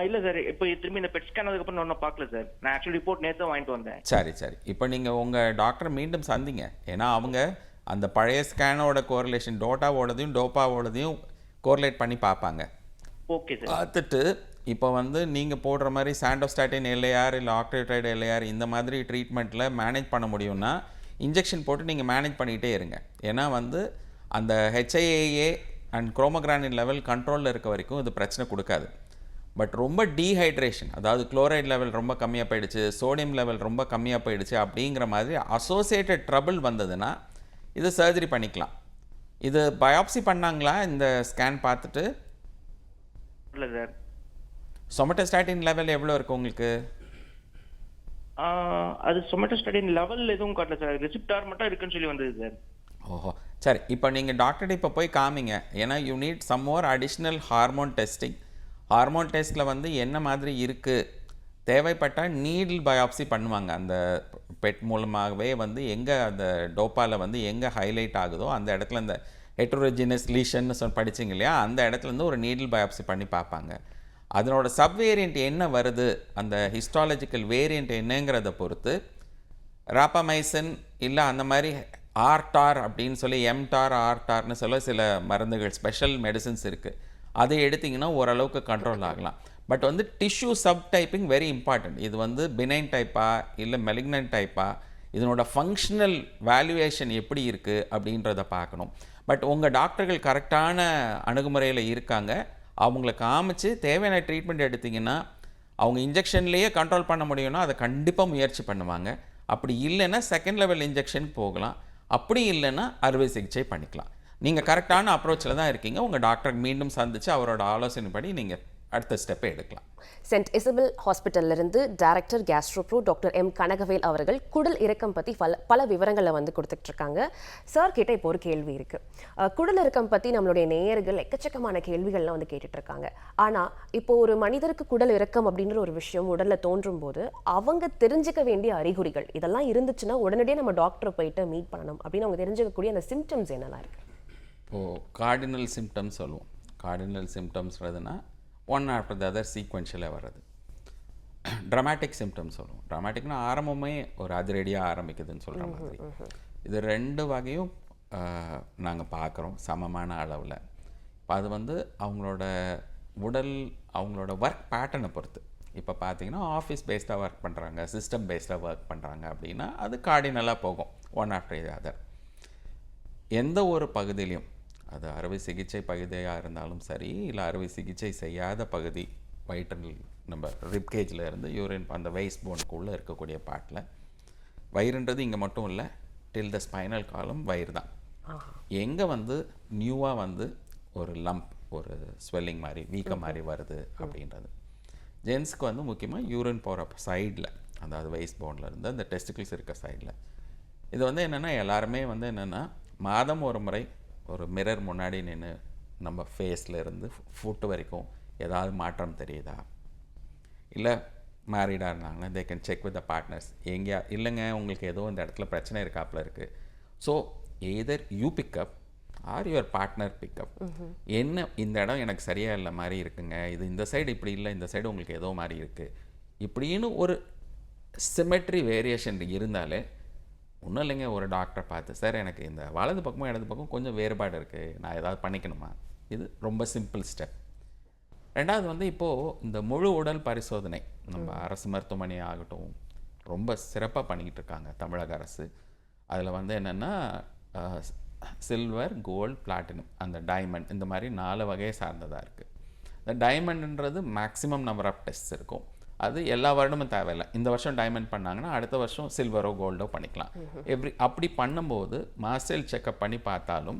Speaker 10: இல்ல சார், இப்போ திரும்பி இந்த பெட் ஸ்கேன் அதுக்கு அப்புறம் ஒன்னும் பார்க்கல சார். நான் ஆக்சுவலி ரிப்போர்ட் நேத்து வாங்கிட்டு வந்தேன்.
Speaker 2: சரி, இப்போ நீங்க உங்க டாக்டர் மீண்டும் சந்திங்க. ஏன்னா அவங்க அந்த பழைய ஸ்கேனோட கோரிலேஷன் டோட்டாவோடதையும் டோப்பாவோடதையும் கோரிலேட் பண்ணி பார்ப்பாங்க.
Speaker 10: Okay sir.
Speaker 2: பார்த்துட்டு இப்போ வந்து நீங்கள் போடுற மாதிரி சாண்டோஸ்டாட்டின் எல்ஏஆர் இல்லை ஆக்டேட்ரைடு எல்ஏஆர் இந்த மாதிரி ட்ரீட்மெண்ட்டில் மேனேஜ் பண்ண முடியும்னா இன்ஜெக்ஷன் போட்டு நீங்கள் மேனேஜ் பண்ணிகிட்டே இருங்க. ஏன்னா வந்து அந்த HIAA அண்ட் குரோமோகிரானின் லெவல் கண்ட்ரோலில் இருக்க வரைக்கும் இது பிரச்சனை கொடுக்காது. பட் ரொம்ப டீஹைட்ரேஷன், அதாவது குளோரைட் லெவல் ரொம்ப கம்மியாக போயிடுச்சு, சோடியம் லெவல் ரொம்ப கம்மியாக போயிடுச்சு அப்படிங்கிற மாதிரி அசோசியேட்டட் ட்ரபிள் வந்ததுன்னா இது சர்ஜரி பண்ணிக்கலாம். இது பயாப்சி பண்ணாங்களா இந்த ஸ்கேன் பார்த்துட்டு?
Speaker 10: இல்லை சார்.
Speaker 2: சொமட்டோஸ்டாட்டின் லெவல் எவ்வளோ இருக்குது உங்களுக்கு?
Speaker 10: அது சொமட்டோஸ்டாட்டின் லெவல் எதுவும் காட்டல சார். ரெசிப்டார் மட்டும் இருக்குன்னு சொல்லி வந்தது சார்.
Speaker 2: ஓஹோ, சரி. இப்போ நீங்கள் டாக்டர்கிட்ட இப்போ போய் காமிங்க. ஏன்னா you need some more additional hormone testing. Hormone டெஸ்ட்டில் வந்து என்ன மாதிரி இருக்குது, தேவைப்பட்டால் நீடில் பயாப்சி பண்ணுவாங்க. அந்த பெட் மூலமாகவே வந்து எங்கே அந்த டோப்பாவில் வந்து எங்கே ஹைலைட் ஆகுதோ அந்த இடத்துல இந்த ஹெட்ரோஜினஸ் லீஷன்னு படிச்சிங்க இல்லையா, அந்த இடத்துலேருந்து ஒரு நீடில் பயாப்சி பண்ணி பார்ப்பாங்க. அதனோட சப்வேரியண்ட் என்ன வருது, அந்த ஹிஸ்டாலஜிக்கல் வேரியண்ட் என்னங்கிறத பொறுத்து ராப்பமைசின் இல்லை அந்த மாதிரி ஆர்டார் அப்படின்னு சொல்லி எம்டார் ஆர்டார்னு சொல்ல சில மருந்துகள் ஸ்பெஷல் மெடிசின்ஸ் இருக்குது. அதை எடுத்திங்கன்னா ஓரளவுக்கு கண்ட்ரோல் ஆகலாம். பட் வந்து tissue sub typing very important. இது வந்து பினைன் டைப்பா இல்லை மெலிக்னன்ட் டைப்பா, இதனோட ஃபங்க்ஷனல் வேல்யூவேஷன் எப்படி இருக்குது அப்படின்றத பார்க்கணும். பட் உங்கள் டாக்டர்கள் கரெக்டான அணுகுமுறையில் இருக்காங்க. அவங்கள காமிச்சு தேவையான ட்ரீட்மெண்ட் எடுத்திங்கன்னா அவங்க இன்ஜெக்ஷன்லேயே கண்ட்ரோல் பண்ண முடியும்னா அதை கண்டிப்பாக முயற்சி பண்ணுவாங்க. அப்படி இல்லைன்னா செகண்ட் லெவல் இன்ஜெக்ஷன் போகலாம். அப்படி இல்லைன்னா அறுவை சிகிச்சை பண்ணிக்கலாம். நீங்கள் கரெக்டான அப்ரோச்சில் தான் இருக்கீங்க. உங்கள் டாக்டர் மீண்டும் சந்தித்து அவரோட ஆலோசனைப்படி நீங்கள் அடுத்த ஸ்டெப்பை எடுக்கலாம்.
Speaker 1: சென்ட் இசபெல் ஹாஸ்பிட்டல்ல இருந்து டைரக்டர் கேஸ்ட்ரோப்ரோ டாக்டர் எம் கனகவேல் அவர்கள் குடல் இறக்கம் பற்றி பல விவரங்களை வந்து கொடுத்துட்டு இருக்காங்க. சார் கிட்ட இப்போ ஒரு கேள்வி இருக்கு. குடல் இறக்கம் பற்றி நம்மளுடைய நேயர்கள் எக்கச்சக்கமான கேள்விகள்லாம் வந்து கேட்டுட்டு இருக்காங்க. ஆனால் இப்போ ஒரு மனிதருக்கு குடல் இறக்கம் அப்படின்ற ஒரு விஷயம் உடல்ல தோன்றும் போது அவங்க தெரிஞ்சுக்க வேண்டிய அறிகுறிகள் இதெல்லாம் இருந்துச்சுன்னா உடனடியே நம்ம டாக்டரை போயிட்டு மீட் பண்ணணும் அப்படின்னு அவங்க தெரிஞ்சுக்கக்கூடிய அந்த சிம்டம்ஸ் என்னெல்லாம் இருக்கு?
Speaker 2: இப்போது கார்டினல் சிம்டம்ஸ் சொல்லுவோம். கார்டினல் சிம்டம்ஸ்றதுனா ஒன் ஆஃப்டர் த அதர் சீக்வென்ஷியலாக வர்றது. ட்ராமாட்டிக் சிம்டம்ஸ் சொல்லுவோம். ட்ராமாட்டிக்னா ஆரம்பமே ஒரு அதிரடியாக ஆரம்பிக்குதுன்னு சொல்கிற மாதிரி. இது 2 வகையும் நாங்கள் பார்க்குறோம் சமமான அளவில். இப்போ அது வந்து அவங்களோட உடல் அவங்களோட ஒர்க் பேட்டர்னை பொறுத்து. இப்போ பார்த்தீங்கன்னா ஆஃபீஸ் பேஸ்டாக ஒர்க் பண்ணுறாங்க, சிஸ்டம் பேஸ்டாக ஒர்க் பண்ணுறாங்க அப்படின்னா அது கார்டினலாக போகும் ஒன் ஆஃப்டர் த அதர். எந்த ஒரு பகுதியிலையும் அது அறுவை சிகிச்சை பகுதியாக இருந்தாலும் சரி, இல்லை அறுவை சிகிச்சை செய்யாத பகுதி வயிற்றில் நம்ம ரிப்கேஜில் இருந்து யூரின் அந்த வெயிஸ்ட் போனுக்குள்ளே இருக்கக்கூடிய பார்ட்டில், வயிறுன்றது இங்கே மட்டும் இல்லை, டில் த ஸ்பைனல் காலம் வயிறு தான். எங்கே வந்து நியூவாக வந்து ஒரு லம்ப் ஒரு ஸ்வெல்லிங் மாதிரி வீக்கம் மாதிரி வருது அப்படின்றது. ஜென்ஸுக்கு வந்து முக்கியமாக யூரின் போகிற சைடில், அதாவது வெயிஸ்ட் போனில் இருந்து அந்த டெஸ்டிகிள்ஸ் இருக்க சைடில். இது வந்து என்னென்னா எல்லாருமே வந்து என்னென்னா மாதம் ஒரு முறை ஒரு மிரர் முன்னாடி நின்று நம்ம ஃபேஸில் இருந்து ஃபுட்டு வரைக்கும் ஏதாவது மாற்றம் தெரியுதா, இல்லை மேரீடாக இருந்தாங்கன்னா they can check with the partners. எங்கேயா இல்லைங்க உங்களுக்கு ஏதோ இந்த இடத்துல பிரச்சனை இருக்காப்புல இருக்குது. So either you pick up or your partner pick up. என்ன இந்த இடம் எனக்கு சரியாக இல்லை மாதிரி இருக்குங்க, இது இந்த சைடு இப்படி இல்லை, இந்த சைடு உங்களுக்கு ஏதோ மாதிரி இருக்குது, இப்படின்னு ஒரு சிமெட்ரி வேரியேஷன் இருந்தாலே ஒன்றும் இல்லைங்க ஒரு டாக்டரை பார்த்து, சார் எனக்கு இந்த வலது பக்கமும் இடது பக்கம் கொஞ்சம் வேறுபாடு இருக்குது, நான் ஏதாவது பண்ணிக்கணுமா. இது ரொம்ப சிம்பிள் ஸ்டெப். 2வது வந்து இப்போது இந்த முழு உடல் பரிசோதனை நம்ம அரசு மருத்துவமனை ஆகட்டும் ரொம்ப சிறப்பாக பண்ணிக்கிட்டு இருக்காங்க தமிழக அரசு. அதில் வந்து என்னென்னா சில்வர், கோல்டு, பிளாட்டினம், அந்த டைமண்ட், இந்த மாதிரி 4 வகையை சார்ந்ததாக இருக்குது. இந்த டைமண்ட்ன்றது மேக்ஸிமம் நம்பர் ஆஃப் டெஸ்ட்ஸ் இருக்கும். அது எல்லா வருடமும் தேவையில்லை. இந்த வருஷம் டைமண்ட் பண்ணாங்கன்னா அடுத்த வருஷம் சில்வரோ கோல்டோ பண்ணிக்கலாம். அப்படி பண்ணும்போது மாஸ்டல் செக்அப் பண்ணி பார்த்தாலும்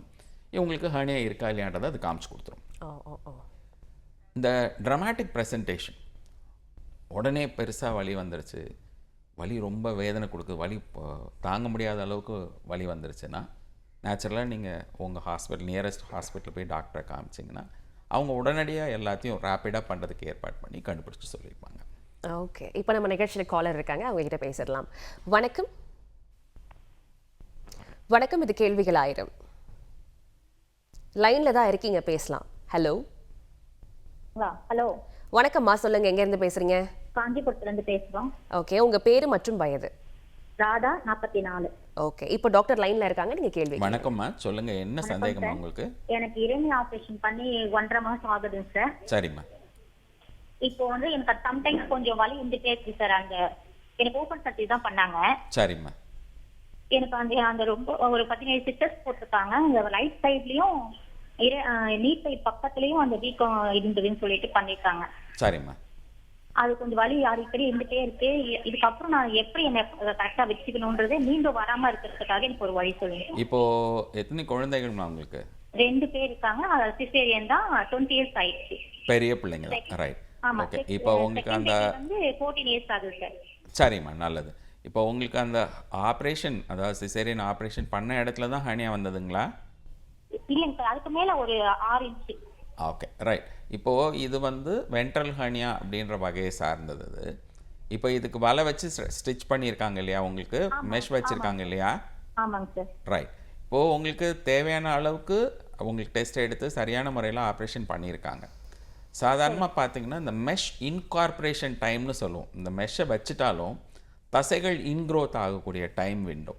Speaker 2: இவங்களுக்கு ஹர்னியா இருக்கா இல்லையான்றதை அது காமிச்சு கொடுத்துரும். இந்த ட்ராமாட்டிக் ப்ரெசன்டேஷன் உடனே பெருசாக வலி வந்துருச்சு, வலி ரொம்ப வேதனை கொடுக்குது, வலி தாங்க முடியாத அளவுக்கு வலி வந்துருச்சுன்னா நேச்சுரலாக நீங்கள் உங்கள் ஹாஸ்பிட்டல் நியரஸ்ட் ஹாஸ்பிட்டல் போய் டாக்டரை காமிச்சிங்கன்னா அவங்க உடனடியாக எல்லாத்தையும் ரேப்பிடாக பண்ணுறதுக்கு ஏற்பாடு பண்ணி கண்டுபிடிச்சி சொல்லியிருப்பாங்க.
Speaker 1: ஓகே, இப்போ நம்ம நிகழ்ச்சியில் காலர் இருக்காங்க, அவங்க கிட்ட பேசிடலாம். வணக்கம். வணக்கம், இது கேள்விகள் ஆயிரம். லைன்ல தான் இருக்கீங்க, பேசலாம். ஹலோ
Speaker 11: ஹலோ
Speaker 1: வணக்கம்மா, சொல்லுங்க, எங்க இருந்து பேசுறீங்க?
Speaker 11: காஞ்சிபுரத்துல இருந்து பேசுறோம்.
Speaker 1: ஓகே, உங்க பேரு மற்றும் வயது?
Speaker 11: ராதா, 44.
Speaker 1: ஓகே, இப்போ டாக்டர் லைன்ல இருக்காங்க, நீங்க கேள்வி.
Speaker 2: வணக்கம்மா, சொல்லுங்க, என்ன சந்தேகமா உங்களுக்கு?
Speaker 11: எனக்கு இறைநீ ஆபரேஷன் பண்ணி 1.5 மாசம் ஆகுதுங்க சார்.
Speaker 2: சரிம்மா.
Speaker 11: இப்போ வந்து எனக்கு சம்டைம்ஸ் கொஞ்சம் வலி இருந்துட்டே இருக்கு சார். அந்த எனக்கு ஓபன் சர்ஜரி தான் பண்ணாங்க.
Speaker 2: சரிம்மா.
Speaker 11: எனக்கு அந்த ரொம்ப ஒரு 17 சிஸ்டர்ஸ் போட்டிருக்காங்க. அந்த ரைட் சைட்லயும் நீட் சைட் பக்கத்துலயும் அந்த வீக்கம் இருந்ததுன்னு சொல்லிட்டு பண்ணிருக்காங்க.
Speaker 2: சரிம்மா.
Speaker 11: அது கொஞ்சம் வலி அடிக்கடி இருந்துட்டே இருக்கு. இதுக்கப்புறம் நான் எப்படி என்ன கரெக்டா வச்சுக்கணும்ன்றதே மீண்டும் வராம இருக்கிறதுக்காக எனக்கு ஒரு வழி சொல்லுங்க.
Speaker 2: இப்போ எத்தனை குழந்தைகள்மா உங்களுக்கு?
Speaker 11: 2 பேர் இருக்காங்க. சிசேரியன் தான். 20 இயர்ஸ் ஆயிடுச்சு.
Speaker 2: பெரிய பிள்ளைங்க தான். ரைட். ஓகே, இப்போ உங்களுக்கு அந்த
Speaker 11: 14 இயர்ஸ் ஆகுது சார்.
Speaker 2: சரிம்மா, நல்லது. இப்போ உங்களுக்கு அந்த ஆப்ரேஷன், அதாவது சிசேரியன் ஆப்ரேஷன் பண்ண இடத்துல தான் ஹர்னியா வந்ததுங்களா?
Speaker 11: இல்லைங்க சார், அதுக்கு மேல ஒரு 6 இன்ச்சு.
Speaker 2: Okay, right. இப்போது இது வந்து வென்ட்ரல் ஹர்னியா அப்படின்ற வகையை சார்ந்தது. இப்போ இதுக்கு வலை வச்சு ஸ்டிச் பண்ணியிருக்காங்க இல்லையா, உங்களுக்கு மெஷ் வச்சுருக்காங்க இல்லையா?
Speaker 11: ஆமாங்க சார்.
Speaker 2: ரைட். இப்போது உங்களுக்கு தேவையான அளவுக்கு உங்களுக்கு டெஸ்ட் எடுத்து சரியான முறையில் ஆப்ரேஷன் பண்ணியிருக்காங்க. சாதாரணமாக பார்த்தீங்கன்னா இந்த மெஷ் இன்கார்பரேஷன் டைம்னு சொல்லுவோம். இந்த மெஷ்ஷை வச்சுட்டாலும் தசைகள் இன்க்ரோத் ஆகக்கூடிய டைம் விண்டோ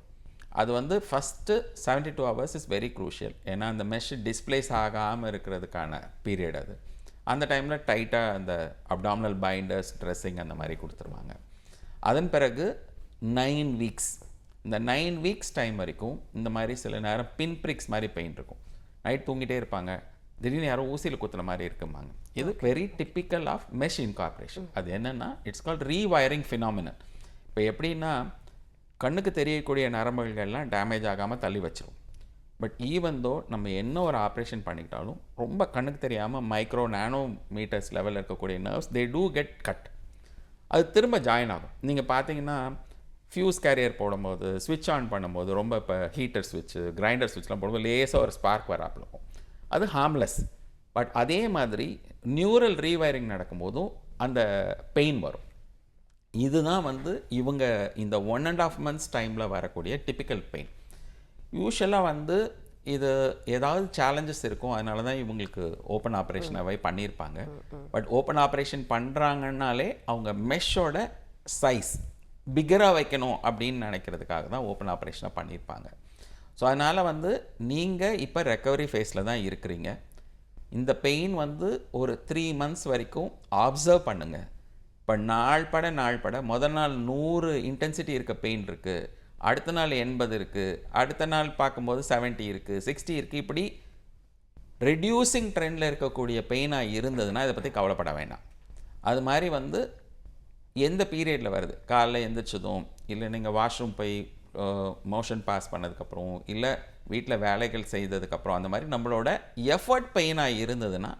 Speaker 2: அது வந்து first 72 hours is very crucial. ஏன்னா அந்த மெஷ் டிஸ்பிளேஸ் ஆகாமல் இருக்கிறதுக்கான பீரியட் அது. அந்த டைமில் டைட்டாக அந்த அப்டாமினல் பைண்டர்ஸ், ட்ரெஸ்ஸிங் அந்த மாதிரி கொடுத்துருவாங்க. அதன் பிறகு 9 weeks, இந்த 9 weeks டைம் வரைக்கும் இந்த மாதிரி சில நேரம் பின் பிரிக்ஸ் மாதிரி பெயின் இருக்கும். நைட் தூங்கிட்டே இருப்பாங்க, திடீர்னு யாரோ ஊசியில் குத்துற மாதிரி இருக்குமாங்க. இது very typical of mesh incorporation. அது என்னென்னா இட்ஸ் கால்ட் ரீவயரிங் ஃபினாமினன். இப்போ எப்படின்னா கண்ணுக்கு தெரியக்கூடிய நரம்புகள்லாம் டேமேஜ் ஆகாமல் தள்ளி வச்சிரும். பட் ஈவன் தோ நம்ம என்ன ஒரு ஆப்ரேஷன் பண்ணிக்கிட்டாலும் ரொம்ப கண்ணுக்கு தெரியாமல் மைக்ரோ நானோ மீட்டர்ஸ் லெவலில் இருக்கக்கூடிய nerves they do get cut. அது திரும்ப ஜாயின் ஆகும். நீங்கள் பார்த்தீங்கன்னா ஃபியூஸ் கேரியர் போடும்போது ஸ்விட்ச் ஆன் பண்ணும்போது ரொம்ப இப்போ ஹீட்டர் ஸ்விட்ச்சு கிரைண்டர் ஸ்விட்ச்லாம் போடும்போது லேசாக ஒரு ஸ்பார்க் வராப்பில் இருக்கும். அது ஹார்ம்லெஸ். பட் அதே மாதிரி நியூரல் ரீவயரிங் நடக்கும்போதும் அந்த பெயின் வரும். இதுதான் வந்து இவங்க இந்த 1.5 months டைமில் வரக்கூடிய டிப்பிக்கல் பெயின். யூஷுவலாக வந்து இது ஏதாவது சேலஞ்சஸ் இருக்கும், அதனால தான் இவங்களுக்கு ஓப்பன் ஆப்ரேஷனாகவே பண்ணியிருப்பாங்க. பட் ஓப்பன் ஆப்ரேஷன் பண்ணுறாங்கன்னாலே அவங்க மெஷ்ஷோட சைஸ் பிகராக வைக்கணும் அப்படின்னு நினைக்கிறதுக்காக தான் ஓப்பன் ஆப்ரேஷனாக பண்ணியிருப்பாங்க. ஸோ அதனால் வந்து நீங்கள் இப்போ ரெக்கவரி ஃபேஸில் தான் இருக்கிறீங்க. இந்த பெயின் வந்து ஒரு 3 months வரைக்கும் ஆப்சர்வ் பண்ணுங்கள். இப்போ நாள் பட முதல் நாள் 100 இன்டென்சிட்டி இருக்க பெயின் இருக்குது, அடுத்த நாள் 80 இருக்குது, அடுத்த நாள் பார்க்கும்போது 70 இருக்குது, 60 இருக்குது. இப்படி ரெடியூசிங் ட்ரெண்டில் இருக்கக்கூடிய பெயினாக இருந்ததுன்னா இதை பற்றி கவலைப்பட வேண்டாம். அது மாதிரி வந்து எந்த பீரியடில் வருது, காலைல எந்திரிச்சதும், இல்லை நீங்கள் வாஷ்ரூம் போய் மோஷன் பாஸ் பண்ணதுக்கப்புறம், இல்லை வீட்டில் வேலைகள் செய்ததுக்கப்புறம், அந்த மாதிரி நம்மளோட எஃபர்ட் பெயினாக இருந்ததுன்னா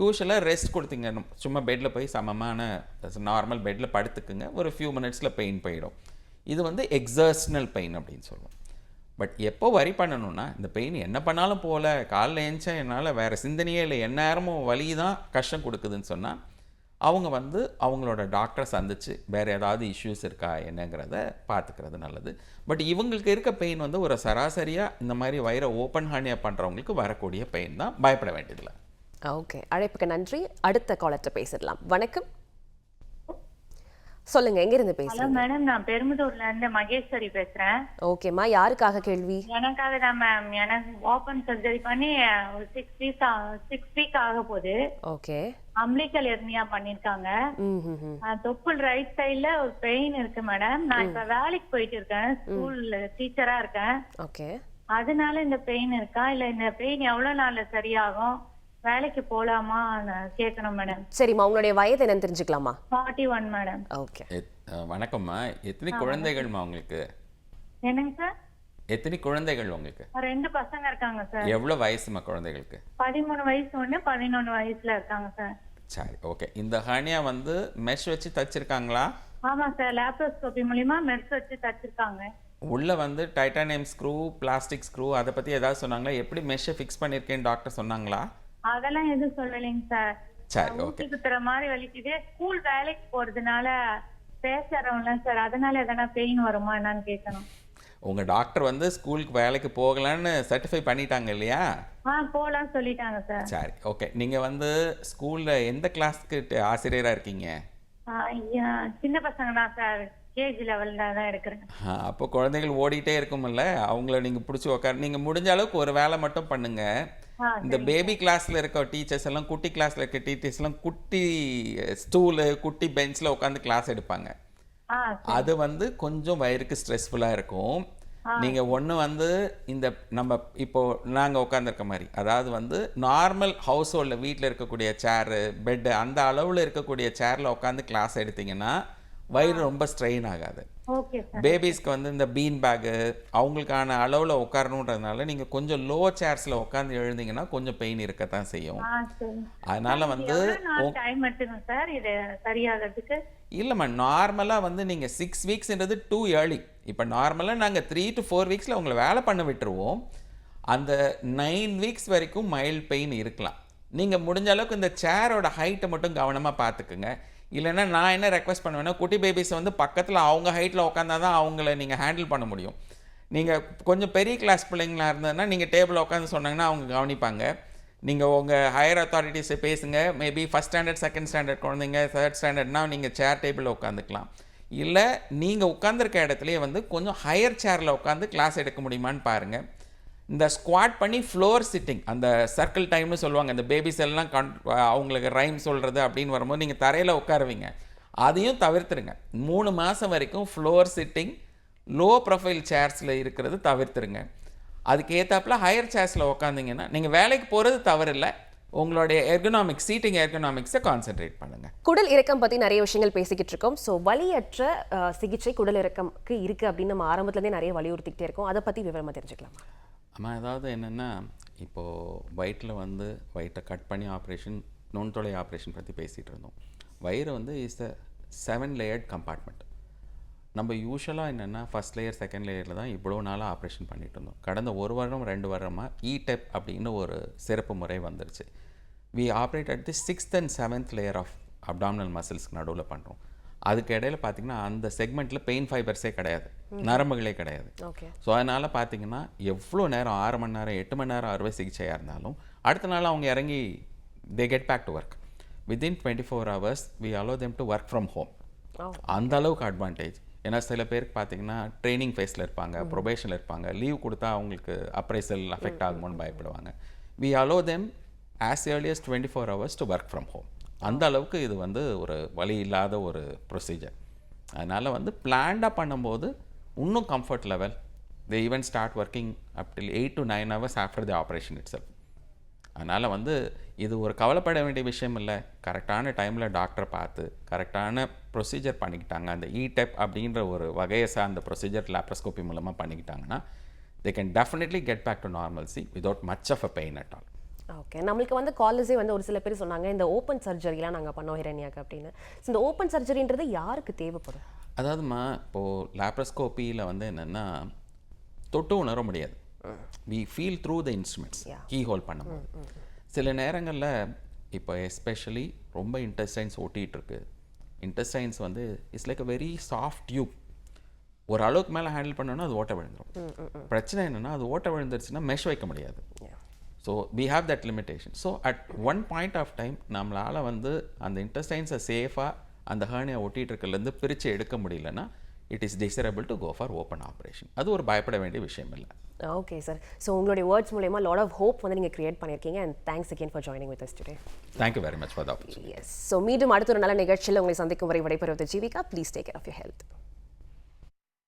Speaker 2: யூஷுவலாக ரெஸ்ட் கொடுத்தீங்க. சும்மா பெட்டில் போய் சமமான நார்மல் பெட்டில் படுத்துக்குங்க, ஒரு ஃபியூ மினிட்ஸில் பெயின் போயிடும். இது வந்து எக்ஸர்ஷனல் பெயின் அப்படின்னு சொல்லுவோம். பட் எப்போ வரி பண்ணணும்னா, இந்த பெயின் என்ன பண்ணாலும் போகல, காலைல ஏஞ்சா என்னால் வேறு சிந்தனையே இல்லை, எந்நேரமும் வலி தான் கஷ்டம் கொடுக்குதுன்னு சொன்னால் அவங்க வந்து அவங்களோட டாக்டரை சந்தித்து வேறு ஏதாவது இஷ்யூஸ் இருக்கா என்னங்கிறத பார்த்துக்கிறது நல்லது. பட் இவங்களுக்கு இருக்க பெயின் வந்து ஒரு சராசரியாக இந்த மாதிரி வயிறை ஓப்பன் ஹார்னியா பண்ணுறவங்களுக்கு வரக்கூடிய பெயின் தான், பயப்பட வேண்டியதில்லை.
Speaker 1: ஓகே, அழைப்புக்கு நன்றி. அடுத்த காலர்ட்ட பேசிடலாம். வணக்கம், சொல்லுங்க, எங்க இருந்து
Speaker 12: ஹலோ
Speaker 1: பேசுறீங்க?
Speaker 12: மேடம், நான் பெரும்புதூர்ல இருந்து மகேஸ்வரி பேசுறேன்.
Speaker 1: ஓகேம்மா, யாருக்காக கேள்வி?
Speaker 12: எனக்காக தான் மேம். எனக்கு ஓபன் சர்ஜரி பண்ணி ஒரு 6 வீக் ஆக போகுது.
Speaker 1: ஓகே.
Speaker 12: அம்லிக்கல் எர்னியா பண்ணிருக்காங்க. தொப்புள் ரைட் சைடுல ஒரு பெயின் இருக்கு மேடம். நான் இப்ப வேலைக்கு போயிட்டு இருக்கேன், ஸ்கூல் டீச்சரா இருக்கேன்.
Speaker 1: ஓகே.
Speaker 12: அதனால இந்த பெயின் இருக்கா, இல்ல இந்த பெயின் எவ்வளவு நாள்ல சரியாகும், வேலைக்கு போலாமா கேட்கணும் மேடம்.
Speaker 1: சரிம்மா, உங்களுடைய வயது என்னன்னு தெரிஞ்சுக்கலாமா?
Speaker 12: 41 மேடம்.
Speaker 1: ஓகே.
Speaker 2: வணக்கம்மா. எத்தனை குழந்தைகள்மா உங்களுக்கு?
Speaker 12: என்னங்க சார்?
Speaker 2: எத்தனை குழந்தைகள் உங்களுக்கு?
Speaker 12: 2 பசங்க இருக்காங்க சார்.
Speaker 2: எவ்வளோ வயசுமா குழந்தைகளுக்கு?
Speaker 12: 13 வயசு ஒண்ணு, 11 வயசுல இருக்காங்க சார்.
Speaker 2: சரி, ஓகே. இந்த ஹர்னியா வந்து மெஷ் வச்சு தச்சிருக்காங்களா?
Speaker 12: ஆமா சார், லேப்ரோஸ்கோபி மூலமா மெஷ் வச்சு தச்சிருக்காங்க.
Speaker 2: உள்ள வந்து டைட்டானியம் ஸ்க்ரூ, பிளாஸ்டிக் ஸ்க்ரூ, அதை பத்தி ஏதாவது சொன்னாங்களா? எப்படி மெஷ்ஷை ஃபிக்ஸ் பண்ணிருக்கேன்னு டாக்டர் சொன்னாங்களா?
Speaker 12: அதெல்லாம் எதுவும் சொல்லலைங்க சார்.
Speaker 2: சரி, ஓகே.
Speaker 12: ஊசி குத்துற மாதிரி வலிக்குது. ஸ்கூல் வேலைக்கு போறதுனால பேசுறோம்ல சார், அதனால எதனா பெயின் வருமா என்னன்னு கேட்கணும்.
Speaker 2: உங்க டாக்டர் வந்து ஸ்கூலுக்கு வேலைக்கு போகலான்னு சர்டிஃபை பண்ணிட்டாங்க இல்லையா?
Speaker 12: போலாம் சொல்லிட்டாங்க சார்.
Speaker 2: சரி, ஓகே. நீங்க வந்து ஸ்கூல்ல எந்த கிளாஸ்க்கு ஆசிரியரா இருக்கீங்க?
Speaker 12: சின்ன பசங்க தான் சார், கேஜி லெவல்ல தான் இருக்கிறேன்.
Speaker 2: அப்போ குழந்தைகள் ஓடிட்டே இருக்கும்ல, அவங்கள நீங்க பிடிச்சி உட்கார். நீங்க முடிஞ்ச அளவுக்கு ஒரு வேலை மட்டும் பண்ணுங்க. இந்த பேபி கிளாஸ்ல இருக்க டீச்சர்ஸ் எல்லாம், குட்டி கிளாஸ்ல இருக்க டீச்சர்ஸ் எல்லாம் குட்டி ஸ்டூலு, குட்டி பெஞ்ச்ல உட்காந்து கிளாஸ் எடுப்பாங்க. அது வந்து கொஞ்சம் வயிறுக்கு ஸ்ட்ரெஸ்ஃபுல்லாக இருக்கும். நீங்கள் ஒன்று வந்து இந்த நம்ம இப்போ நாங்கள் உட்காந்துருக்க மாதிரி, அதாவது வந்து நார்மல் ஹவுஸ் ஹோல்டில் வீட்டில் இருக்கக்கூடிய சேரு, பெட்டு, அந்த அளவில் இருக்கக்கூடிய சேரில் உட்காந்து கிளாஸ் எடுத்தீங்கன்னா வயிறு ரொம்ப ஸ்ட்ரெயின் ஆகாது. பேபிஸ்க்கு வந்து இந்த பீன் பேக்கு அவங்களுக்கான அளவில் உட்காரணுன்றதுனால நீங்கள் கொஞ்சம் லோ சேர்ஸில் உட்காந்து எழுந்தீங்கன்னா கொஞ்சம் பெயின் இருக்கத்தான் செய்யும். அதனால வந்து இல்லைம்மா, நார்மலாக வந்து நீங்கள் 6 வீக்ஸ்ன்றது டூ ஏர்லி. இப்போ நார்மலாக நாங்கள் 3 to 4 வீக்ஸில் உங்களை வேலை பண்ண விட்டுருவோம். அந்த 9 வீக்ஸ் வரைக்கும் மைல்ட் பெயின் இருக்கலாம். நீங்கள் முடிஞ்ச அளவுக்கு இந்த சேரோட ஹைட்டை மட்டும் கவனமாக பார்த்துக்குங்க. இல்லைன்னா நான் என்ன ரெக்வஸ்ட் பண்ணுவேன்னா, குட்டி பேபிஸை வந்து பக்கத்தில் அவங்க ஹைட்டில் உட்காந்தா தான் அவங்கள நீங்கள் ஹேண்டில் பண்ண முடியும். நீங்கள் கொஞ்சம் பெரிய கிளாஸ் பிள்ளைங்களா இருந்ததுன்னா நீங்கள் டேபிளில் உட்காந்து சொன்னாங்கன்னா அவங்க கவனிப்பாங்க. நீங்கள் உங்கள் ஹையர் அத்தாரிட்டிஸை பேசுங்க. Maybe first standard, second standard குழந்தைங்க, தேர்ட் ஸ்டாண்டர்ட்னால் நீங்கள் சேர் டேபிளில் உட்காந்துக்கலாம். இல்லை நீங்கள் உட்காந்துருக்க இடத்துலையே வந்து கொஞ்சம் ஹையர் சேரில் உட்காந்து கிளாஸ் எடுக்க முடியுமான்னு பாருங்கள். இந்த ஸ்குவாட் பண்ணி ஃப்ளோர் சிட்டிங், அந்த சர்க்கிள் டைம்னு சொல்லுவாங்க, இந்த பேபிஸ் எல்லாம் அவங்களுக்கு ரைம் சொல்கிறது அப்படின்னு வரும்போது நீங்கள் தரையில் உட்காருவீங்க, அதையும் தவிர்த்துருங்க. 3 மாதம் வரைக்கும் ஃப்ளோர் சிட்டிங், லோ ப்ரொஃபைல் சேர்ஸில் இருக்கிறது தவிர்த்துருங்க. அதுக்கு ஏற்றாப்புல ஹையர் சேர்ஸில் உட்காந்திங்கன்னா நீங்கள் வேலைக்கு போகிறது தவறில்லை, உங்களுடைய எர்கனாமிக்ஸ், சீட்டிங் எர்கனாமிக்ஸை கான்சென்ட்ரேட் பண்ணுங்கள்.
Speaker 1: குடல் இறக்கம் பற்றி நிறைய விஷயங்கள் பேசிக்கிட்டு இருக்கோம். ஸோ வலியற்ற சிகிச்சை குடல் இறக்கம்க்கு இருக்குது அப்படின்னு நம்ம ஆரம்பத்துலேருந்தே நிறைய வலியுறுத்திக்கிட்டே இருக்கோம். அதை பற்றி விவரமாக தெரிஞ்சுக்கலாமா?
Speaker 2: ஆமாம், அதாவது என்னென்னா இப்போது வயிற்றில் வந்து வயிற்றை கட் பண்ணி ஆப்ரேஷன், நுண்துளை ஆப்ரேஷன் பற்றி பேசிகிட்டு இருந்தோம். வயிறு வந்து இஸ் அ 7 லேயர்ட் கம்பார்ட்மெண்ட். நம்ம யூஸ்வலாக என்னென்னா ஃபஸ்ட் லேயர் செகண்ட் லேயரில் தான் இவ்வளோ நாளாக ஆப்ரேஷன் பண்ணிகிட்டு இருந்தோம். கடந்த 1 வருடம் 2 வருடமாக E-TEP அப்படின்னு ஒரு சிறப்பு முறை வந்துருச்சு. We operate at the 6th and 7th layer of abdominal மசில்ஸ்க்கு நடுவில் பண்ணுறோம். அதுக்கு இடையில பார்த்தீங்கன்னா அந்த செக்மெண்ட்டில் பெயின் ஃபைபர்ஸே கிடையாது, நரம்புகளே கிடையாது. ஸோ அதனால் பார்த்தீங்கன்னா எவ்வளோ நேரம் 6 மணி நேரம் 8 மணி நேரம் அறுவை சிகிச்சையாக இருந்தாலும் அடுத்த நாள் அவங்க இறங்கி they get back to work. Within 24 hours we allow them to work from home. அந்த அளவுக்கு அட்வான்டேஜ். ஏன்னா சில பேருக்கு பார்த்தீங்கன்னா ட்ரைனிங் ஃபேஸில் இருப்பாங்க, ப்ரொபேஷனில் இருப்பாங்க, லீவ் கொடுத்தா அவங்களுக்கு அப்ரைசல் அஃபெக்ட் ஆகுமோன்னு பயப்படுவாங்க. We allow them as early as 24 hours to work from home. அந்த அளவுக்கு இது வந்து ஒரு வலி இல்லாத ஒரு ப்ரொசீஜர். அதனால் வந்து பிளான்டாக பண்ணும்போது இன்னும் comfort level. They even start working up till 8 to 9 hours after the operation it self. அதனால் வந்து இது ஒரு கவலைப்பட வேண்டிய விஷயம் இல்லை. கரெக்டான டைமில் டாக்டரை பார்த்து கரெக்டான ப்ரொசீஜர் பண்ணிக்கிட்டாங்க, அந்த E-TEP அப்படின்ற ஒரு வகையை சார்ந்த ப்ரொசீஜர் லேப்ரோஸ்கோபி மூலமாக பண்ணிக்கிட்டாங்கன்னா they can definitely get back to normalcy without much of a pain at all.
Speaker 1: Okay, நம்மளுக்கு வந்து காலேஜே வந்து ஒரு சில பேர் சொன்னாங்க இந்த ஓப்பன் சர்ஜரிலாம் நாங்கள் பண்ணோம் ஹிரண்யாக்கு அப்படின்னு. ஸோ இந்த ஓப்பன் சர்ஜரின்றது யாருக்கு தேவைப்படும்?
Speaker 2: அதாவதுமா இப்போது லேப்ரோஸ்கோப்பியில் வந்து என்னென்னா தொட்டு உணர முடியாது. We feel through the instruments keyhole பண்ணும்போது. சில நேரங்களில் இப்போ எஸ்பெஷலி ரொம்ப இன்டெஸ்டைன்ஸ் ஒட்டிகிட்டு இருக்கு. இன்டெஸ்டைன்ஸ் வந்து it's like a very soft tube. ஒரு அளவுக்கு மேலே ஹேண்டில் பண்ணோன்னா அது ஓட்ட விழுந்துடும். பிரச்சனை என்னென்னா அது ஓட்ட விழுந்துருச்சுன்னா மெஷ் வைக்க முடியாது. So we have that limitation. So at one point of time நம்மளால் வந்து அந்த இன்டெஸ்டைன்ஸை சேஃபாக அந்த ஹேர்னியா ஒட்டிகிட்டு இருக்கிறதுலேருந்து பிரித்து எடுக்க முடியலன்னா it is desirable to go for open operation. அது ஒரு பயப்பட வேண்டிய விஷயம் இல்லை.
Speaker 1: ஓகே சார், ஸோ உங்களுடைய வேர்ட்ஸ் மூலமா லாட் ஆஃப் ஹோப் வந்து நீங்கள் கிரியேட் பண்ணியிருக்கீங்க. And thanks again for joining with us today.
Speaker 2: Thank you very much for the opportunity.
Speaker 1: Yes, so மீண்டும் அடுத்த ஒரு நல்ல நிகழ்ச்சியில் உங்களை சந்திக்கும் வரை விடைபெறுவது Jeevika. Please take care of your health.